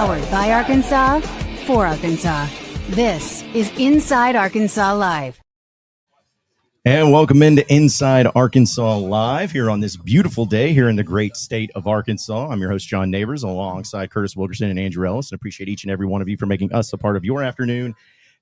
Powered by Arkansas, for Arkansas. This is Inside Arkansas Live. And welcome into Inside Arkansas Live here on this beautiful day here in the great state of Arkansas. I'm your host, John Neighbors, alongside Curtis Wilkerson and Andrew Ellis, and appreciate each and every one of you for making us a part of your afternoon.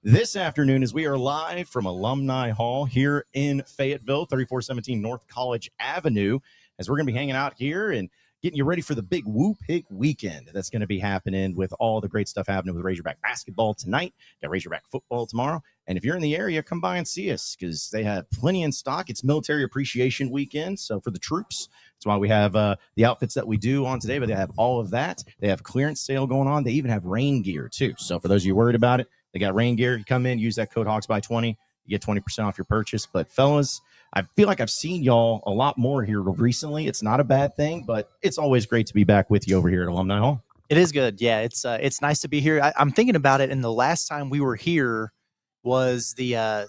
This afternoon, as we are live from Alumni Hall here in Fayetteville, 3417 North College Avenue, as we're going to be hanging out here and getting you ready for the big Woo Pig weekend that's going to be happening with all the great stuff happening with Razorback basketball tonight, got Razorback football tomorrow. And if you're in the area, come by and see us because they have plenty in stock. It's Military Appreciation Weekend, so for the troops, that's why we have the outfits that we do on today, but they have all of that. They have clearance sale going on. They even have rain gear, too. So for those of you worried about it, they got rain gear. You come in, use that code HawksBuy20, you get 20% off your purchase. But, fellas, I feel like I've seen y'all a lot more here recently. It's not a bad thing, but it's always great to be back with you over here at Alumni Hall. It is good. Yeah, it's nice to be here. I'm thinking about it, and the last time we were here was the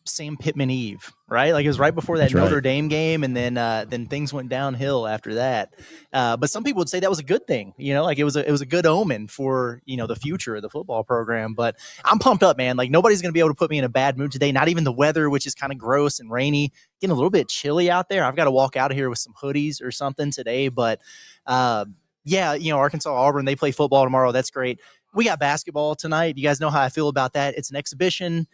Sam Pittman Eve, right? Like it was right before that Notre Dame game, and then things went downhill after that. But some people would say that was a good thing, like it was a good omen for the future of the football program. But I'm pumped up, man. Like nobody's gonna be able to put me in a bad mood today. Not even the weather, which is kind of gross and rainy, getting a little bit chilly out there. I've got to walk out of here with some hoodies or something today. But yeah, Arkansas, Auburn, they play football tomorrow. That's great. We got basketball tonight. You guys know how I feel about that. It's an exhibition.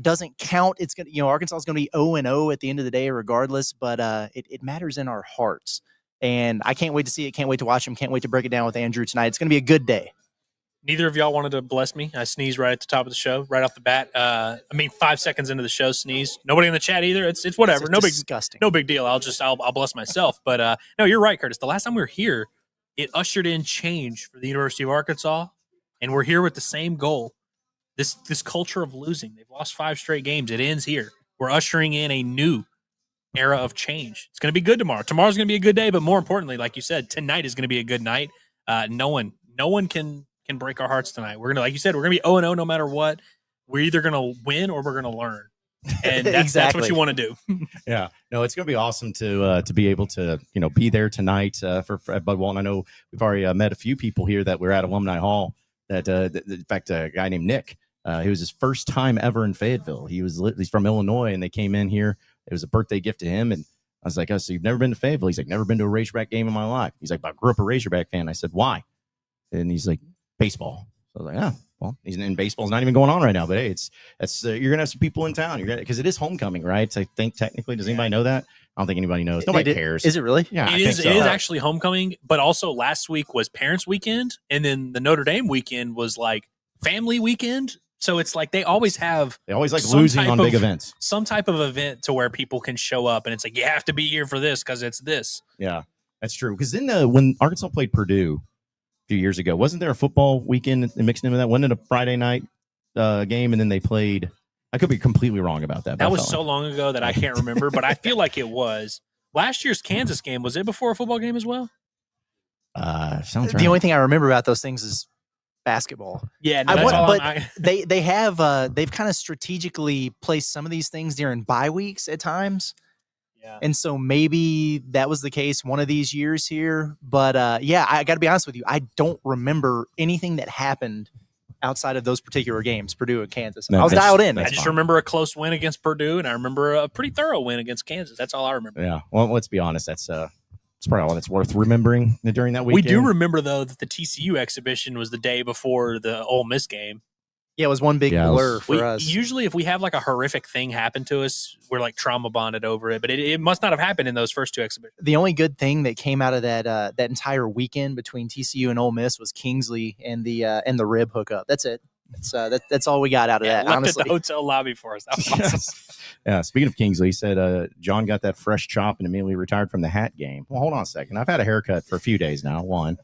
Doesn't count. It's gonna, Arkansas is going to be 0-0 at the end of the day, regardless. But it matters in our hearts, and I can't wait to see it. Can't wait to watch him. Can't wait to break it down with Andrew tonight. It's going to be a good day. Neither of y'all wanted to bless me. I sneezed right at the top of the show, right off the bat. 5 seconds into the show, sneezed. Nobody in the chat either. It's whatever. Disgusting. No big deal. I'll bless myself. But no, you're right, Curtis. The last time we were here, it ushered in change for the University of Arkansas, and we're here with the same goal. This culture of losing. They've lost 5 straight games. It ends here. We're ushering in a new era of change. It's going to be good tomorrow. Tomorrow's going to be a good day, but more importantly, like you said, tonight is going to be a good night. No one can break our hearts tonight. We're going to, like you said, we're going to be 0-0 no matter what. We're either going to win or we're going to learn. And that's what you want to do. Yeah, no, it's going to be awesome to be able to be there tonight for Bud Walton. I know we've already met a few people here that were at Alumni Hall. That in fact, a guy named Nick. It was his first time ever in Fayetteville. He's from Illinois, and they came in here. It was a birthday gift to him, and I was like, "Oh, so you've never been to Fayetteville?" He's like, "Never been to a Razorback game in my life." He's like, "I grew up a Razorback fan." I said, "Why?" And he's like, "Baseball." So I was like, "Oh, well, baseball's not even going on right now." But hey, you're gonna have some people in town. Because it is homecoming, right? So I think technically, does anybody know that? I don't think anybody knows. Nobody cares. Is it really? Yeah, it is actually homecoming. But also last week was Parents Weekend, and then the Notre Dame weekend was like Family Weekend. So it's like they always like losing on big events. Some type of event to where people can show up, and it's like you have to be here for this because it's this. Yeah, that's true. Because then when Arkansas played Purdue a few years ago, wasn't there a football weekend mixed in with that? Wasn't it a Friday night game, and then they played? I could be completely wrong about that. That was so long ago that I can't remember, but I feel like it was. Last year's Kansas game, was it before a football game as well? Sounds right. The only thing I remember about those things is basketball. Yeah, they've kind of strategically placed some of these things during bye weeks at times. Yeah. And so maybe that was the case one of these years here. But yeah, I got to be honest with you. I don't remember anything that happened outside of those particular games, Purdue and Kansas. I was dialed in. I just remember a close win against Purdue, and I remember a pretty thorough win against Kansas. That's all I remember. Yeah. Well, let's be honest. It's probably all that's worth remembering during that weekend. We do remember, though, that the TCU exhibition was the day before the Ole Miss game. Yeah, it was one big blur for us. Usually, if we have like a horrific thing happen to us, we're like trauma bonded over it. But it must not have happened in those first 2 exhibitions. The only good thing that came out of that entire weekend between TCU and Ole Miss was Kingsley and the rib hookup. That's it. That's all we got out of that. Left honestly, at the hotel lobby for us. That was awesome. Yeah. Speaking of Kingsley, he said John got that fresh chop and immediately retired from the hat game. Well, hold on a second. I've had a haircut for a few days now. I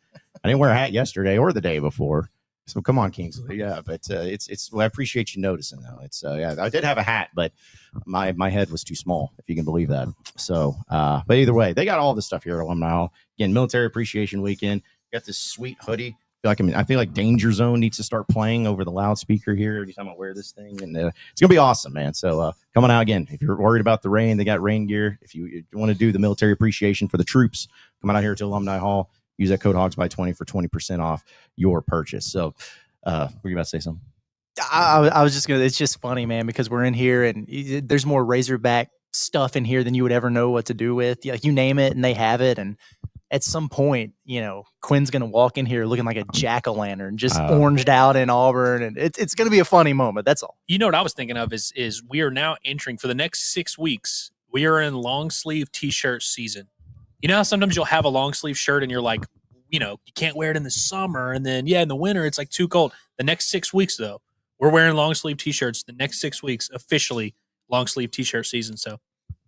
didn't wear a hat yesterday or the day before. So come on, Kingsley. Yeah, but it's. Well, I appreciate you noticing though. Yeah, I did have a hat, but my head was too small, if you can believe that. So, but either way, they got all this stuff here at Alumni Hall. Again, Military Appreciation Weekend. Got this sweet hoodie. I feel like Danger Zone needs to start playing over the loudspeaker here every time I wear this thing, and it's gonna be awesome, man. So come on out again. If you're worried about the rain, they got rain gear. If you want to do the military appreciation for the troops, come on out here to Alumni Hall. use that code HOGSBY20 for 20% off your purchase. So were you about to say something? I was just it's just funny, man, because we're in here and there's more Razorback stuff in here than you would ever know what to do with. Like, you name it and they have it. And at some point, Quinn's going to walk in here looking like a jack-o'-lantern, just oranged out in Auburn. And it's going to be a funny moment. That's all. You know what I was thinking of is we are now entering for the next 6 weeks. We are in long sleeve t-shirt season. You know how sometimes you'll have a long sleeve shirt and you're like, you can't wear it in the summer. And then, in the winter, it's like too cold. The next 6 weeks, though, we're wearing long sleeve t-shirts. The next 6 weeks, officially long sleeve t-shirt season. So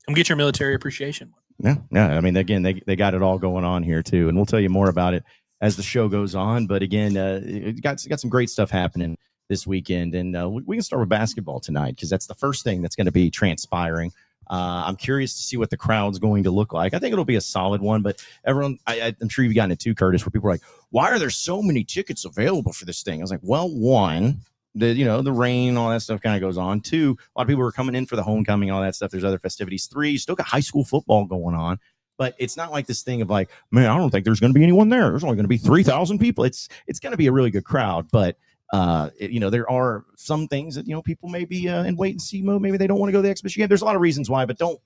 come get your military appreciation. Yeah. I mean, again, they got it all going on here too, and we'll tell you more about it as the show goes on. But again, it got some great stuff happening this weekend, and we can start with basketball tonight because that's the first thing that's going to be transpiring. I'm curious to see what the crowd's going to look like. I think it'll be a solid one, but everyone, I'm sure you've gotten it too, Curtis, where people are like, why are there so many tickets available for this thing? I was like, well, one, the rain, all that stuff kind of goes on. Two, a lot of people are coming in for the homecoming, all that stuff. There's other festivities. Three, you still got high school football going on, but it's not like this thing of like, man, I don't think there's going to be anyone there. There's only going to be 3,000 people. It's going to be a really good crowd, but there are some things that, people may be in wait and see mode. Maybe they don't want to go to the exhibition game. There's a lot of reasons why, but don't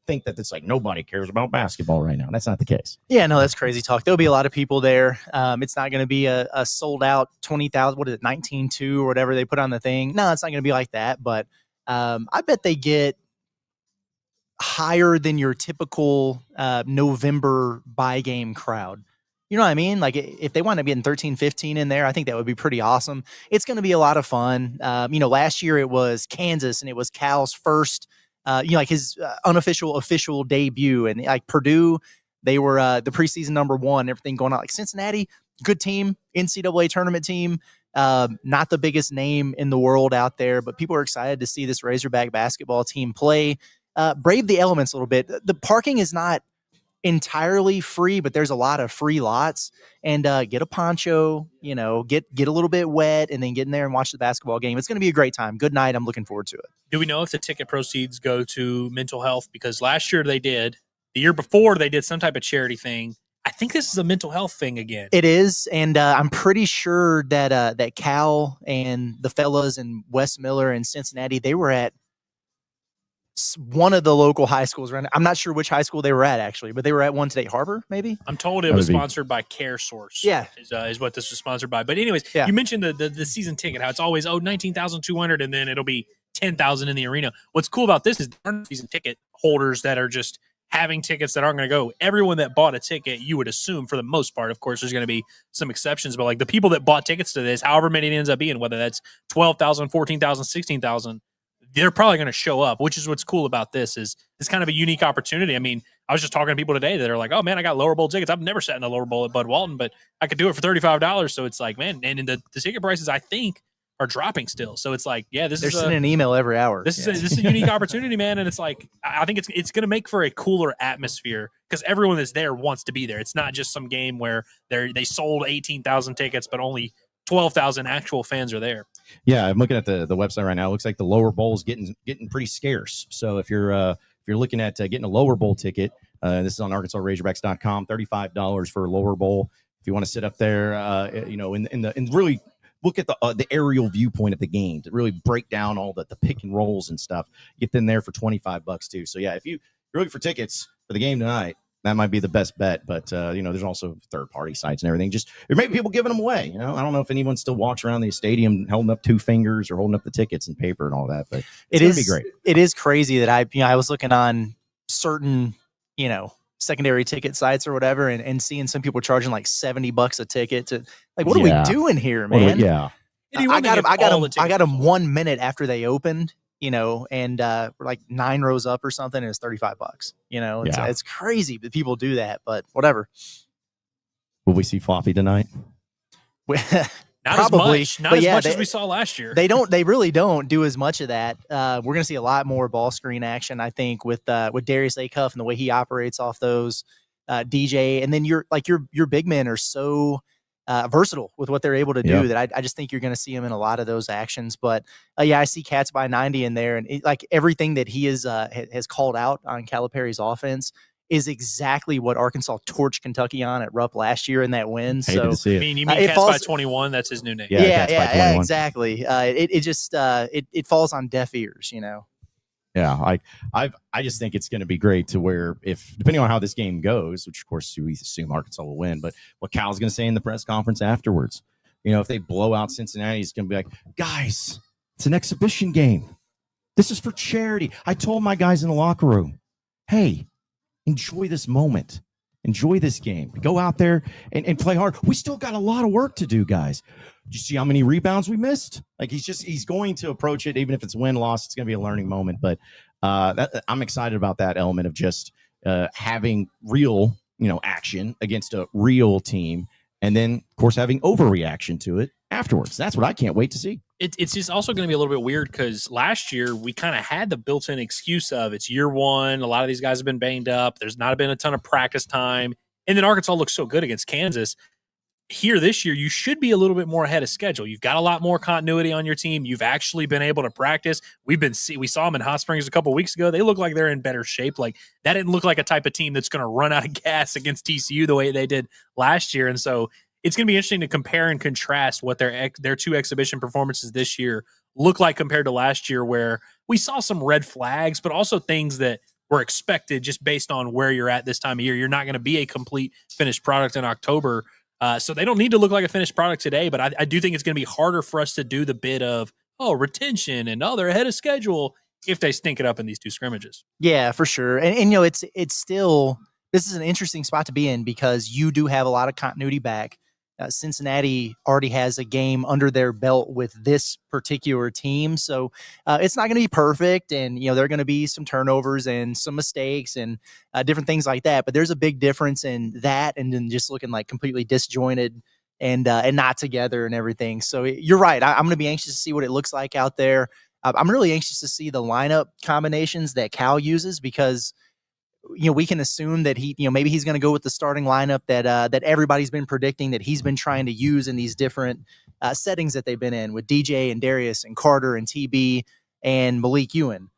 think that it's like nobody cares about basketball right now. That's not the case. Yeah, no, that's crazy talk. There'll be a lot of people there. It's not going to be a sold out 20,000, 19.2 or whatever they put on the thing. No, it's not going to be like that, but I bet they get higher than your typical November buy game crowd. You know what I mean? Like, if they want to be in 13, 15 in there, I think that would be pretty awesome. It's going to be a lot of fun. Last year it was Kansas and it was Cal's first, his unofficial official debut. And like Purdue, they were the preseason number one, everything going on. Like Cincinnati, good team, NCAA tournament team. Not the biggest name in the world out there, but people are excited to see this Razorback basketball team play. Brave the elements a little bit. The parking is not entirely free, but there's a lot of free lots, and get a poncho, get a little bit wet, and then get in there and watch the basketball game. It's going to be a great time. Good night. I'm looking forward to it. Do we know if the ticket proceeds go to mental health? Because last year they did. The year before they did some type of charity thing. I think this is a mental health thing again. It is, and I'm pretty sure that Cal and the fellas in West Miller and Cincinnati, they were at one of the local high schools around. I'm not sure which high school they were at actually, but they were at one today, Harbor, maybe. I'm told it was sponsored by Care Source. Yeah, is what this was sponsored by. But anyways, You mentioned the season ticket, how it's always 19,200, and then it'll be 10,000 in the arena. What's cool about this is there aren't season ticket holders that are just having tickets that aren't going to go. Everyone that bought a ticket, you would assume for the most part, of course, there's going to be some exceptions, but like the people that bought tickets to this, however many it ends up being, whether that's 12,000, 14,000, 16,000. They're probably going to show up, which is what's cool about this is it's kind of a unique opportunity. I mean, I was just talking to people today that are like, oh man, I got lower bowl tickets. I've never sat in the lower bowl at Bud Walton, but I could do it for $35. So it's like, man, and the ticket prices, I think, are dropping still. So it's like, yeah, they're sending an email every hour. This is a unique opportunity, man. And it's like, I think it's going to make for a cooler atmosphere because everyone that's there wants to be there. It's not just some game where they sold 18,000 tickets, but only 12,000 actual fans are there. Yeah, I'm looking at the website right now. It looks like the lower bowl is getting pretty scarce. So if you're looking at getting a lower bowl ticket, this is on ArkansasRazorbacks.com, $35 for a lower bowl. If you want to sit up there, and really look at the aerial viewpoint of the game to really break down all the pick and rolls and stuff. Get in there for $25 too. So yeah, if you're looking for tickets for the game tonight, that might be the best bet, but there's also third-party sites and everything. Just there may be people giving them away. I don't know if anyone still walks around the stadium holding up two fingers or holding up the tickets and paper and all that. But it's going to be great. It is crazy that I was looking on certain secondary ticket sites or whatever, and seeing some people charging like $70 a ticket to like, what are we doing here, man? I got them 1 minute after they opened. And we're like 9 rows up or something, and it's $35. It's crazy that people do that, but whatever. Will we see Floppy tonight? Probably, as much as we saw last year. They really don't do as much of that. We're gonna see a lot more ball screen action, I think, with Darius Acuff and the way he operates off those DJ. And then your big men are so versatile with what they're able to do that I just think you're going to see him in a lot of those actions. But I see Cats by 90 in there, and like everything that he has called out on Calipari's offense is exactly what Arkansas torched Kentucky on at Rupp last year in that win. Hated So to see I it. mean, you mean it Cats falls- by 21? That's his new name. Yeah, yeah, Cats by yeah, 21. exactly. It just it falls on deaf ears, you know. Yeah, I just think it's going to be great to where, if depending on how this game goes, which of course we assume Arkansas will win, but what Cal's going to say in the press conference afterwards, if they blow out Cincinnati, he's going to be like, guys, it's an exhibition game. This is for charity. I told my guys in the locker room, hey, enjoy this moment. Enjoy this game. Go out there and play hard. We still got a lot of work to do, guys. Did you see how many rebounds we missed? Like, he's going to approach it, even if it's win-loss, it's going to be a learning moment. But I'm excited about that element of just having real, action against a real team. And then, of course, having overreaction to it afterwards. That's what I can't wait to see. It's just also going to be a little bit weird because last year we kind of had the built-in excuse of it's year one. A lot of these guys have been banged up. There's not been a ton of practice time. And then Arkansas looks so good against Kansas. Here this year, you should be a little bit more ahead of schedule. You've got a lot more continuity on your team. You've actually been able to practice. We saw them in Hot Springs a couple of weeks ago. They look like they're in better shape. Like, that didn't look like a type of team that's going to run out of gas against TCU the way they did last year. And so it's going to be interesting to compare and contrast what their two exhibition performances this year look like compared to last year, where we saw some red flags, but also things that were expected just based on where you're at this time of year. You're not going to be a complete finished product in October. So they don't need to look like a finished product today, but I do think it's going to be harder for us to do the bit of, retention and, they're ahead of schedule if they stink it up in these two scrimmages. Yeah, for sure. And it's still, this is an interesting spot to be in because you do have a lot of continuity back. Cincinnati already has a game under their belt with this particular team. So it's not going to be perfect. And, there are going to be some turnovers and some mistakes and different things like that. But there's a big difference in that and then just looking like completely disjointed and not together and everything. So you're right. I'm going to be anxious to see what it looks like out there. I'm really anxious to see the lineup combinations that Cal uses because we can assume that he, maybe he's going to go with the starting lineup that everybody's been predicting that he's been trying to use in these different settings that they've been in with DJ and Darius and Carter and TB and Malik Ewan.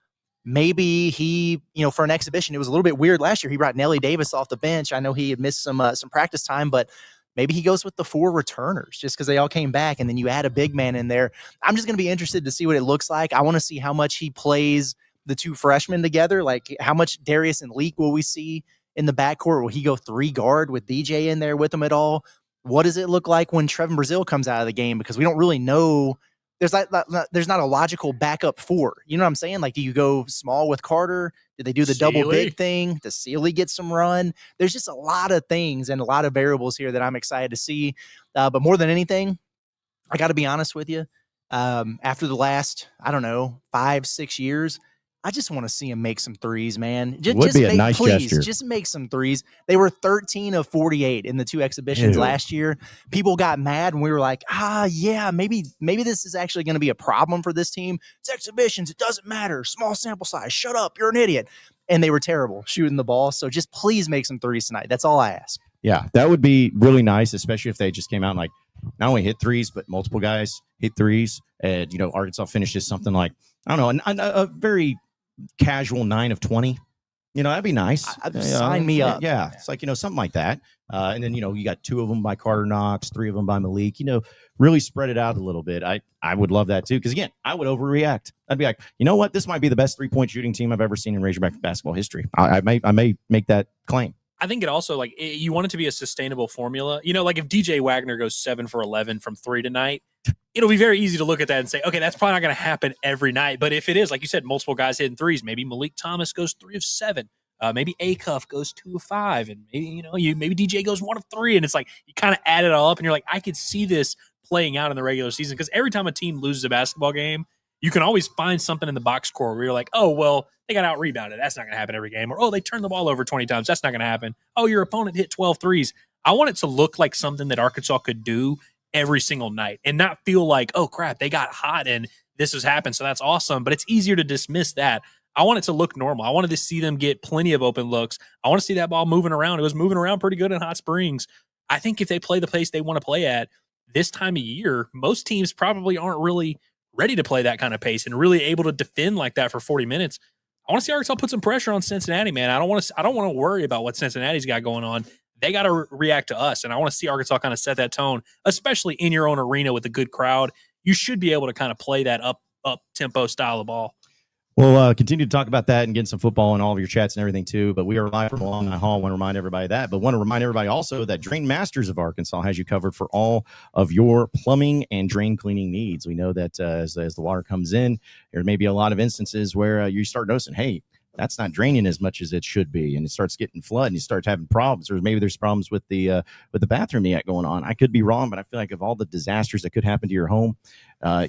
Maybe he, for an exhibition, it was a little bit weird last year. He brought Nelly Davis off the bench. I know he had missed some practice time, but maybe he goes with the 4 returners just because they all came back, and then you add a big man in there. I'm just going to be interested to see what it looks like. I want to see how much he plays the two freshmen together. Like, how much Darius and Leak will we see in the backcourt? Will he go 3 guard with DJ in there with him at all? What does it look like when Trevin Brazile comes out of the game? Because we don't really know. There's not a logical backup 4. You know what I'm saying? Like, do you go small with Carter? Do they do the double big thing? Does Sealy get some run? There's just a lot of things and a lot of variables here that I'm excited to see. But more than anything, I got to be honest with you. After the last, 5-6 years, I just want to see him make some threes, man. Just make some threes. They were 13 of 48 in the 2 exhibitions last year. People got mad and we were like, maybe this is actually going to be a problem for this team. It's exhibitions. It doesn't matter. Small sample size. Shut up. You're an idiot. And they were terrible shooting the ball. So just please make some threes tonight. That's all I ask. Yeah, that would be really nice, especially if they just came out and not only hit threes, but multiple guys hit threes. And, Arkansas finishes something like, a very casual 9 of 20, that'd be nice. Sign me up. Yeah, it's like, something like that. And then, you got 2 of them by Carter Knox, 3 of them by Malik, really spread it out a little bit. I would love that too. Cause again, I would overreact. I'd be like, you know what? This might be the best 3-point shooting team I've ever seen in Razorback basketball history. I may make that claim. I think it also, you want it to be a sustainable formula. If DJ Wagner goes 7 for 11 from 3 tonight, it'll be very easy to look at that and say, okay, that's probably not going to happen every night. But if it is, like you said, multiple guys hitting threes, maybe Malik Thomas goes 3 of 7. Maybe Acuff goes 2 of 5. And maybe, maybe DJ goes 1 of 3. And it's like, you kind of add it all up and you're like, I could see this playing out in the regular season. Because every time a team loses a basketball game, you can always find something in the box score where you're like, oh, well, they got out-rebounded. That's not going to happen every game. Or, oh, they turned the ball over 20 times. That's not going to happen. Oh, your opponent hit 12 threes. I want it to look like something that Arkansas could do every single night and not feel like, oh, crap, they got hot and this has happened, so that's awesome. But it's easier to dismiss that. I want it to look normal. I wanted to see them get plenty of open looks. I want to see that ball moving around. It was moving around pretty good in Hot Springs. I think if they play the pace they want to play at this time of year, most teams probably aren't really ready to play that kind of pace and really able to defend like that for 40 minutes. I want to see Arkansas put some pressure on Cincinnati, man. I don't want to worry about what Cincinnati's got going on. They got to react to us, and I want to see Arkansas kind of set that tone, especially in your own arena with a good crowd. You should be able to kind of play that up tempo style of ball. We'll continue to talk about that and get some football in all of your chats and everything too. But we are live from Alumni Hall. Want to remind everybody that. But want to remind everybody also that Drain Masters of Arkansas has you covered for all of your plumbing and drain cleaning needs. We know that as the water comes in, there may be a lot of instances where you start noticing, hey, that's not draining as much as it should be, and it starts getting flood, and you start having problems, or maybe there's problems with the bathroom you got going on. I could be wrong, but I feel like of all the disasters that could happen to your home,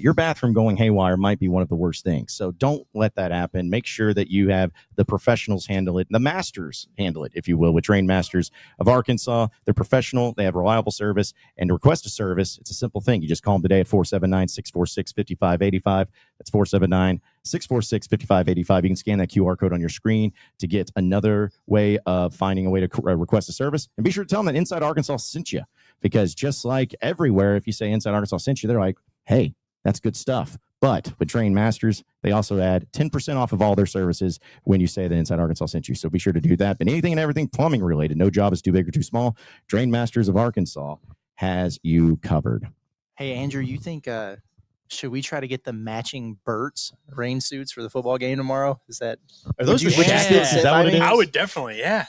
your bathroom going haywire might be one of the worst things. So don't let that happen. Make sure that you have the professionals handle it, the masters handle it, if you will, with Drain Masters of Arkansas. They're professional, they have reliable service, and to request a service, it's a simple thing. You just call them today at 479-646-5585. That's 479-646-5585. You can scan that QR code on your screen to get another way of finding a way to request a service. And be sure to tell them that Inside Arkansas sent you, because just like everywhere, if you say Inside Arkansas sent you, they're like, hey, that's good stuff. But with Drain Masters, they also add 10% off of all their services when you say that Inside Arkansas sent you. So be sure to do that. But anything and everything plumbing related, no job is too big or too small. Drain Masters of Arkansas has you covered. Hey, Andrew, you think should we try to get the matching Burt's rain suits for the football game tomorrow? Is that Are those would the you still jackets? sit Is that by what it me? is? I would definitely, yeah.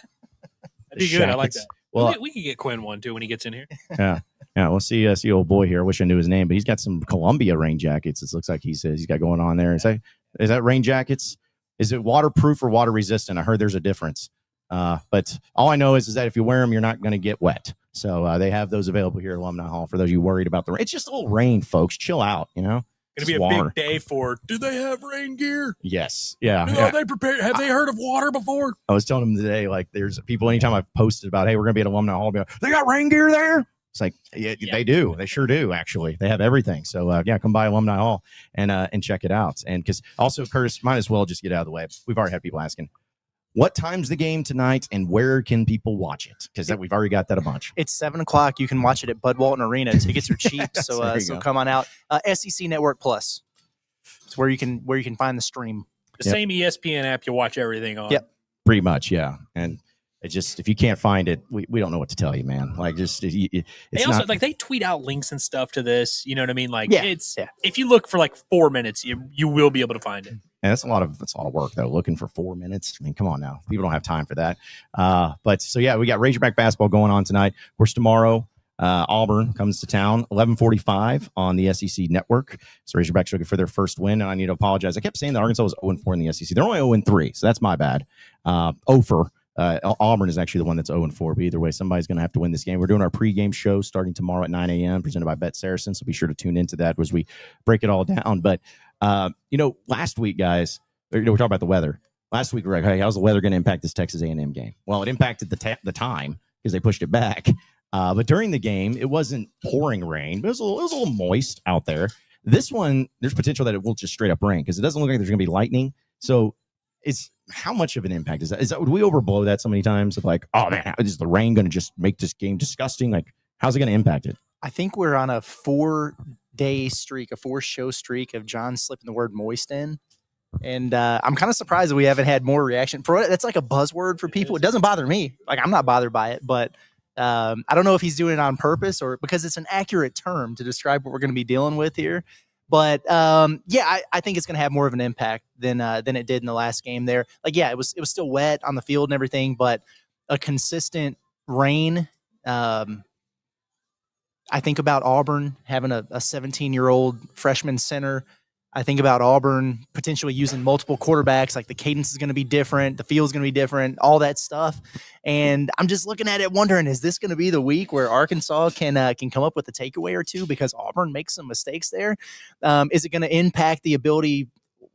That'd be good. I like that. Well, We could get Quinn one too when he gets in here. yeah. We'll see old boy here. I wish I knew his name, but he's got some Columbia rain jackets. It looks like he's got going on there. Is that rain jackets? Is it waterproof or water resistant? I heard there's a difference. But all I know is that if you wear them, you're not going to get wet. So they have those available here at Alumni Hall for those of you worried about the rain. It's just a little rain, folks. Chill out, Going to be a big day for, do they have rain gear? Yes. Yeah. Are they prepared? Have they heard of water before? I was telling them today, like, there's people, anytime I've posted about, hey, we're going to be at Alumni Hall, be like, they got rain gear there? It's like, yeah, they do. They sure do, actually. They have everything. So, come by Alumni Hall and check it out. And because also, Curtis, might as well just get out of the way. We've already had people asking, what time's the game tonight and where can people watch it? Because we've already got that a bunch. It's 7:00. You can watch it at Bud Walton Arena. Tickets are cheap, so come on out. SEC Network Plus. It's where you can find the stream. The same ESPN app you watch everything on. Yep. Pretty much, yeah. And it just, if you can't find it, we don't know what to tell you, man. Like, just it's they also they tweet out links and stuff to this. You know what I mean? Like, yeah. If you look for like 4 minutes, you will be able to find it. And that's a lot of work though. Looking for 4 minutes. I mean, come on now. People don't have time for that. But so yeah, we got Razorback basketball going on tonight. Of course, tomorrow Auburn comes to town, 11:45 on the SEC network. So Razorbacks looking for their first win. And I need to apologize. I kept saying that Arkansas was 0-4 in the SEC. They're only 0-3, so that's my bad. Auburn is actually the one that's 0-4. But either way, somebody's going to have to win this game. We're doing our pregame show starting tomorrow at 9 a.m. presented by SARACEN. So be sure to tune into that as we break it all down. But last week, guys, we're talking about the weather. Last week, we were like, hey, how's the weather going to impact this Texas A&M game? Well, it impacted the time because they pushed it back. But during the game, it wasn't pouring rain, but it was a little moist out there. This one, there's potential that it will just straight up rain because it doesn't look like there's going to be lightning. So it's how much of an impact is that? Would we overblow that so many times of like, oh man, is the rain going to just make this game disgusting? Like, how's it going to impact it? I think we're on a 4-day streak, a 4-show streak of John slipping the word moist in. And I'm kind of surprised that we haven't had more reaction. That's like a buzzword for people. It doesn't bother me. Like, I'm not bothered by it, but I don't know if he's doing it on purpose or because it's an accurate term to describe what we're going to be dealing with here. But I think it's going to have more of an impact than it did in the last game there. Like, yeah, it was still wet on the field and everything, but a consistent rain. I think about Auburn having a 17-year-old freshman center. I think about Auburn potentially using multiple quarterbacks. Like, the cadence is going to be different. The feel is going to be different, all that stuff. And I'm just looking at it wondering, is this going to be the week where Arkansas can come up with a takeaway or two because Auburn makes some mistakes there? Is it going to impact the ability?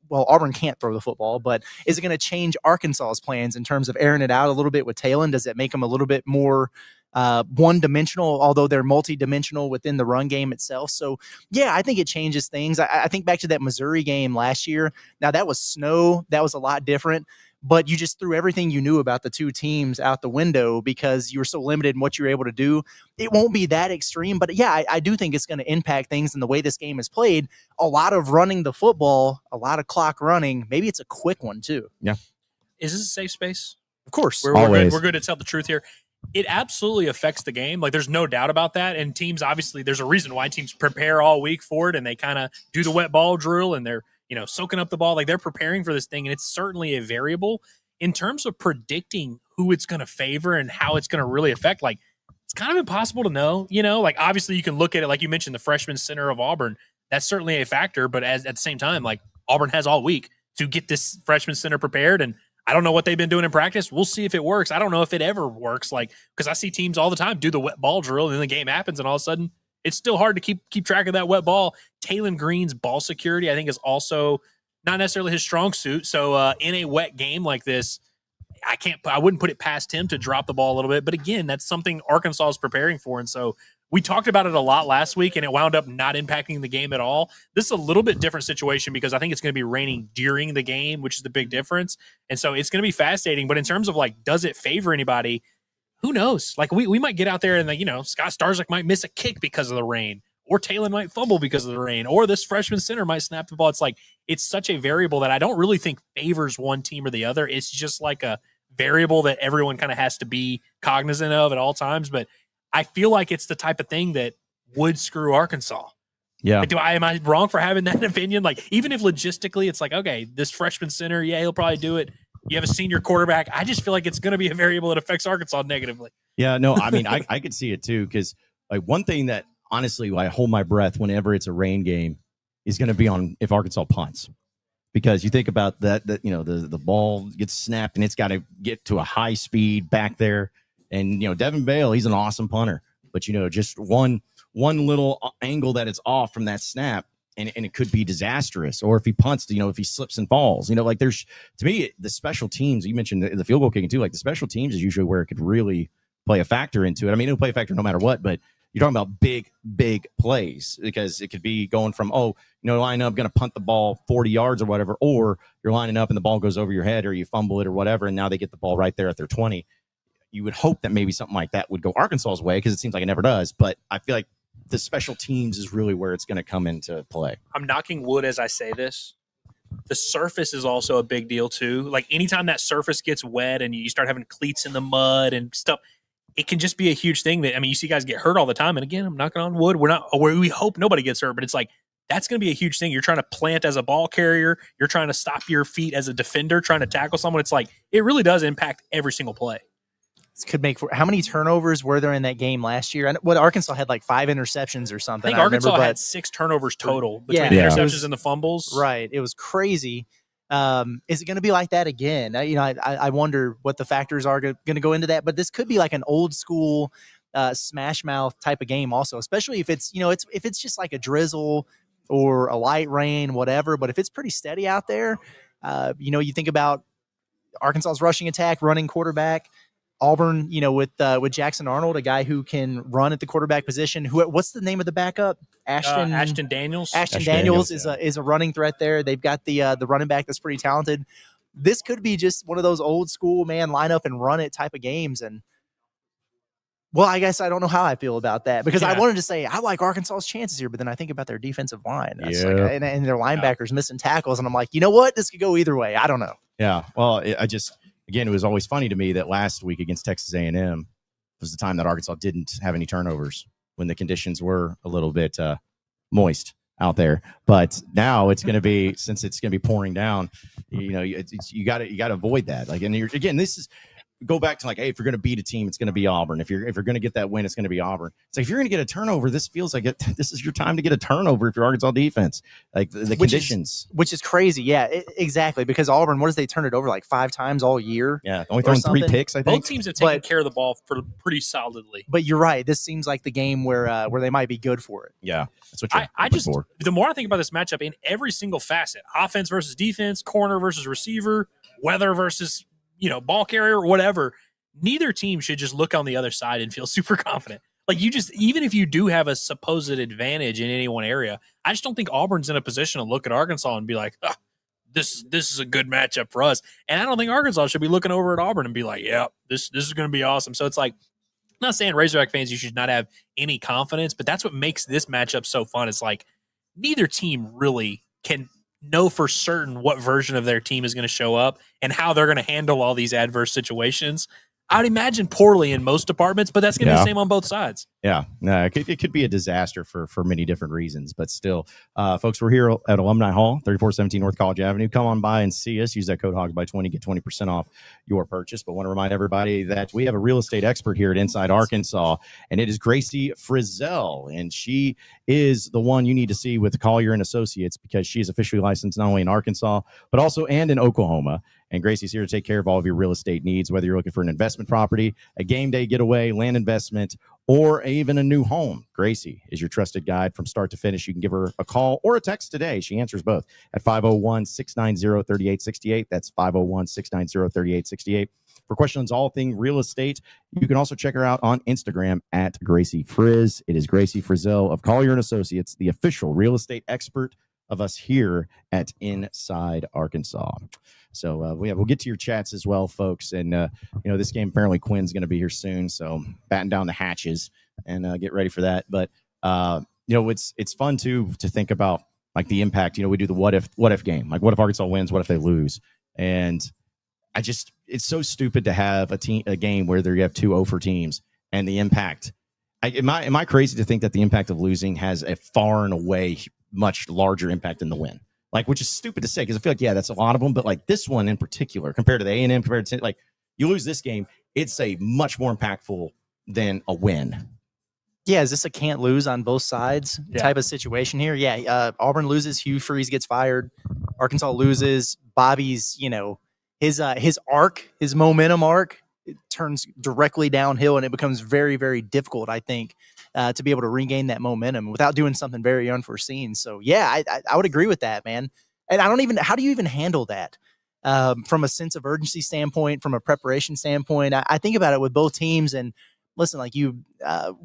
Well, Auburn can't throw the football, but is it going to change Arkansas's plans in terms of airing it out a little bit with Talon? Does it make them a little bit more one-dimensional, although they're multi-dimensional within the run game itself? So, yeah, I think it changes things. I think back to that Missouri game last year. Now, that was snow. That was a lot different. but you just threw everything you knew about the two teams out the window because you were so limited in what you were able to do. It won't be that extreme, but yeah, I do think it's going to impact things in the way this game is played. A lot of running the football, a lot of clock running. Maybe it's a quick one too. Yeah. Is this a safe space? Of course. We're good to tell the truth here. It absolutely affects the game. Like, there's no doubt about that. And teams, obviously, there's a reason why teams prepare all week for it, and they kind of do the wet ball drill, and they're, soaking up the ball. Like, they're preparing for this thing, and it's certainly a variable. In terms of predicting who it's going to favor and how it's going to really affect, like, it's kind of impossible to know, like, obviously you can look at it, like you mentioned, the freshman center of Auburn. That's certainly a factor, but at the same time, like, Auburn has all week to get this freshman center prepared, and I don't know what they've been doing in practice. We'll see if it works. I don't know if it ever works, like, because I see teams all the time do the wet ball drill, and then the game happens, and all of a sudden it's still hard to keep track of that wet ball. Taylon Green's ball security, I think, is also not necessarily his strong suit. So in a wet game like this, I wouldn't put it past him to drop the ball a little bit. But again, that's something Arkansas is preparing for. And so we talked about it a lot last week, and it wound up not impacting the game at all. This is a little bit different situation because I think it's going to be raining during the game, which is the big difference. And so it's going to be fascinating. But in terms of, like, does it favor anybody? Who knows? Like, we might get out there and, Scott Starzik might miss a kick because of the rain, or Taylor might fumble because of the rain, or this freshman center might snap the ball. It's like, it's such a variable that I don't really think favors one team or the other. It's just like a variable that everyone kind of has to be cognizant of at all times. But I feel like it's the type of thing that would screw Arkansas. Yeah. Like, am I wrong for having that opinion? Like, even if logistically it's like, okay, this freshman center, yeah, he'll probably do it. You have a senior quarterback. I just feel like it's going to be a variable that affects Arkansas negatively. Yeah, no, I mean, I could see it too, because like one thing that honestly I hold my breath whenever it's a rain game is going to be on if Arkansas punts, because you think about that the ball gets snapped and it's got to get to a high speed back there, and Devin Bale, he's an awesome punter, but just one little angle that it's off from that snap, and it could be disastrous. Or if he punts, if he slips and falls, like there's, to me, the special teams, you mentioned the field goal kicking too, like the special teams is usually where it could really play a factor into it. I mean, it'll play a factor no matter what, but you're talking about big plays, because it could be going from, line up, going to punt the ball 40 yards or whatever, or you're lining up and the ball goes over your head or you fumble it or whatever, and now they get the ball right there at their 20. You would hope that maybe something like that would go Arkansas's way, because it seems like it never does, but I feel like the special teams is really where it's going to come into play. I'm knocking wood as I say this. The surface is also a big deal too. Like, anytime that surface gets wet and you start having cleats in the mud and stuff, it can just be a huge thing that, I mean, you see guys get hurt all the time. And again, I'm knocking on wood. We hope nobody gets hurt, but it's like, that's going to be a huge thing. You're trying to plant as a ball carrier. You're trying to stop your feet as a defender, trying to tackle someone. It's like, it really does impact every single play. This could make how many turnovers were there in that game last year? And what, Arkansas had like 5 interceptions or something. I think Arkansas had 6 turnovers total between the interceptions and the fumbles. Right. It was crazy. Is it going to be like that again? I wonder what the factors are going to go into that, but this could be like an old school smash mouth type of game also, especially if it's, if it's just like a drizzle or a light rain, whatever. But if it's pretty steady out there, you think about Arkansas's rushing attack, running quarterback, Auburn, with Jackson Arnold, a guy who can run at the quarterback position. What's the name of the backup? Ashton Daniels. Ashton Daniels is a running threat there. They've got the running back that's pretty talented. This could be just one of those old school, man, line up and run it type of games. And well, I guess I don't know how I feel about that, because I wanted to say I like Arkansas's chances here, but then I think about their defensive line and their linebackers missing tackles, and I'm like, you know what? This could go either way. I don't know. Yeah. Well, Again, it was always funny to me that last week against Texas A&M was the time that Arkansas didn't have any turnovers when the conditions were a little bit moist out there. But now it's going to be, since it's going to be pouring down, you got to avoid that. Like, and this is go back to like, hey, if you're going to beat a team, it's going to be Auburn. If you're going to get that win, it's going to be Auburn. So if you're going to get a turnover, this feels like this is your time to get a turnover if you're Arkansas defense. Like the conditions, which is crazy. Yeah, exactly. Because Auburn, what does they turn it over like 5 times all year? Yeah, only throwing 3 picks. I think both teams have taken care of the ball pretty solidly. But you're right. This seems like the game where they might be good for it. Yeah, that's what the more I think about this matchup in every single facet, offense versus defense, corner versus receiver, weather versus ball carrier, whatever, neither team should just look on the other side and feel super confident. Like, even if you do have a supposed advantage in any one area, I just don't think Auburn's in a position to look at Arkansas and be like, this is a good matchup for us. And I don't think Arkansas should be looking over at Auburn and be like, yeah, this is going to be awesome. So it's like, I'm not saying Razorback fans, you should not have any confidence, but that's what makes this matchup so fun. It's like neither team really can know for certain what version of their team is going to show up and how they're going to handle all these adverse situations. I'd imagine poorly in most departments, but that's going to be the same on both sides. Yeah, no, it could be a disaster for many different reasons, but still, folks, we're here at Alumni Hall, 3417 North College Avenue. Come on by and see us. Use that code HOGS20, get 20% off your purchase. But want to remind everybody that we have a real estate expert here at Inside Arkansas, and it is Gracie Frizzell, and she is the one you need to see with Collier and Associates because she is officially licensed not only in Arkansas but also and in Oklahoma. And Gracie's here to take care of all of your real estate needs, whether you're looking for an investment property, a game day getaway, land investment, or even a new home. Gracie is your trusted guide from start to finish. You can give her a call or a text today. She answers both at 501-690-3868. That's 501-690-3868. For questions all things real estate, you can also check her out on Instagram at Gracie Frizz. It is Gracie Frizzell of Collier and Associates, the official real estate expert of us here at Inside Arkansas. So we'll get to your chats as well, folks. And this game apparently Quinn's going to be here soon, so batten down the hatches and get ready for that. But it's fun too to think about like the impact. We do the what if game. Like, what if Arkansas wins? What if they lose? And it's so stupid to have a game where you have 2 0-for teams and the impact. Am I crazy to think that the impact of losing has a far and away much larger impact than the win? Like, which is stupid to say because I feel like, yeah, that's a lot of them. But like this one in particular, compared to the A&M, compared to like you lose this game, it's a much more impactful than a win. Yeah, is this a can't lose on both sides type of situation here? Yeah, Auburn loses, Hugh Freeze gets fired. Arkansas loses, Bobby's, his arc, his momentum arc, it turns directly downhill, and it becomes very, very difficult, I think, to be able to regain that momentum without doing something very unforeseen. So, yeah, I would agree with that, man. And how do you even handle that from a sense of urgency standpoint, from a preparation standpoint? I think about it with both teams. And listen, like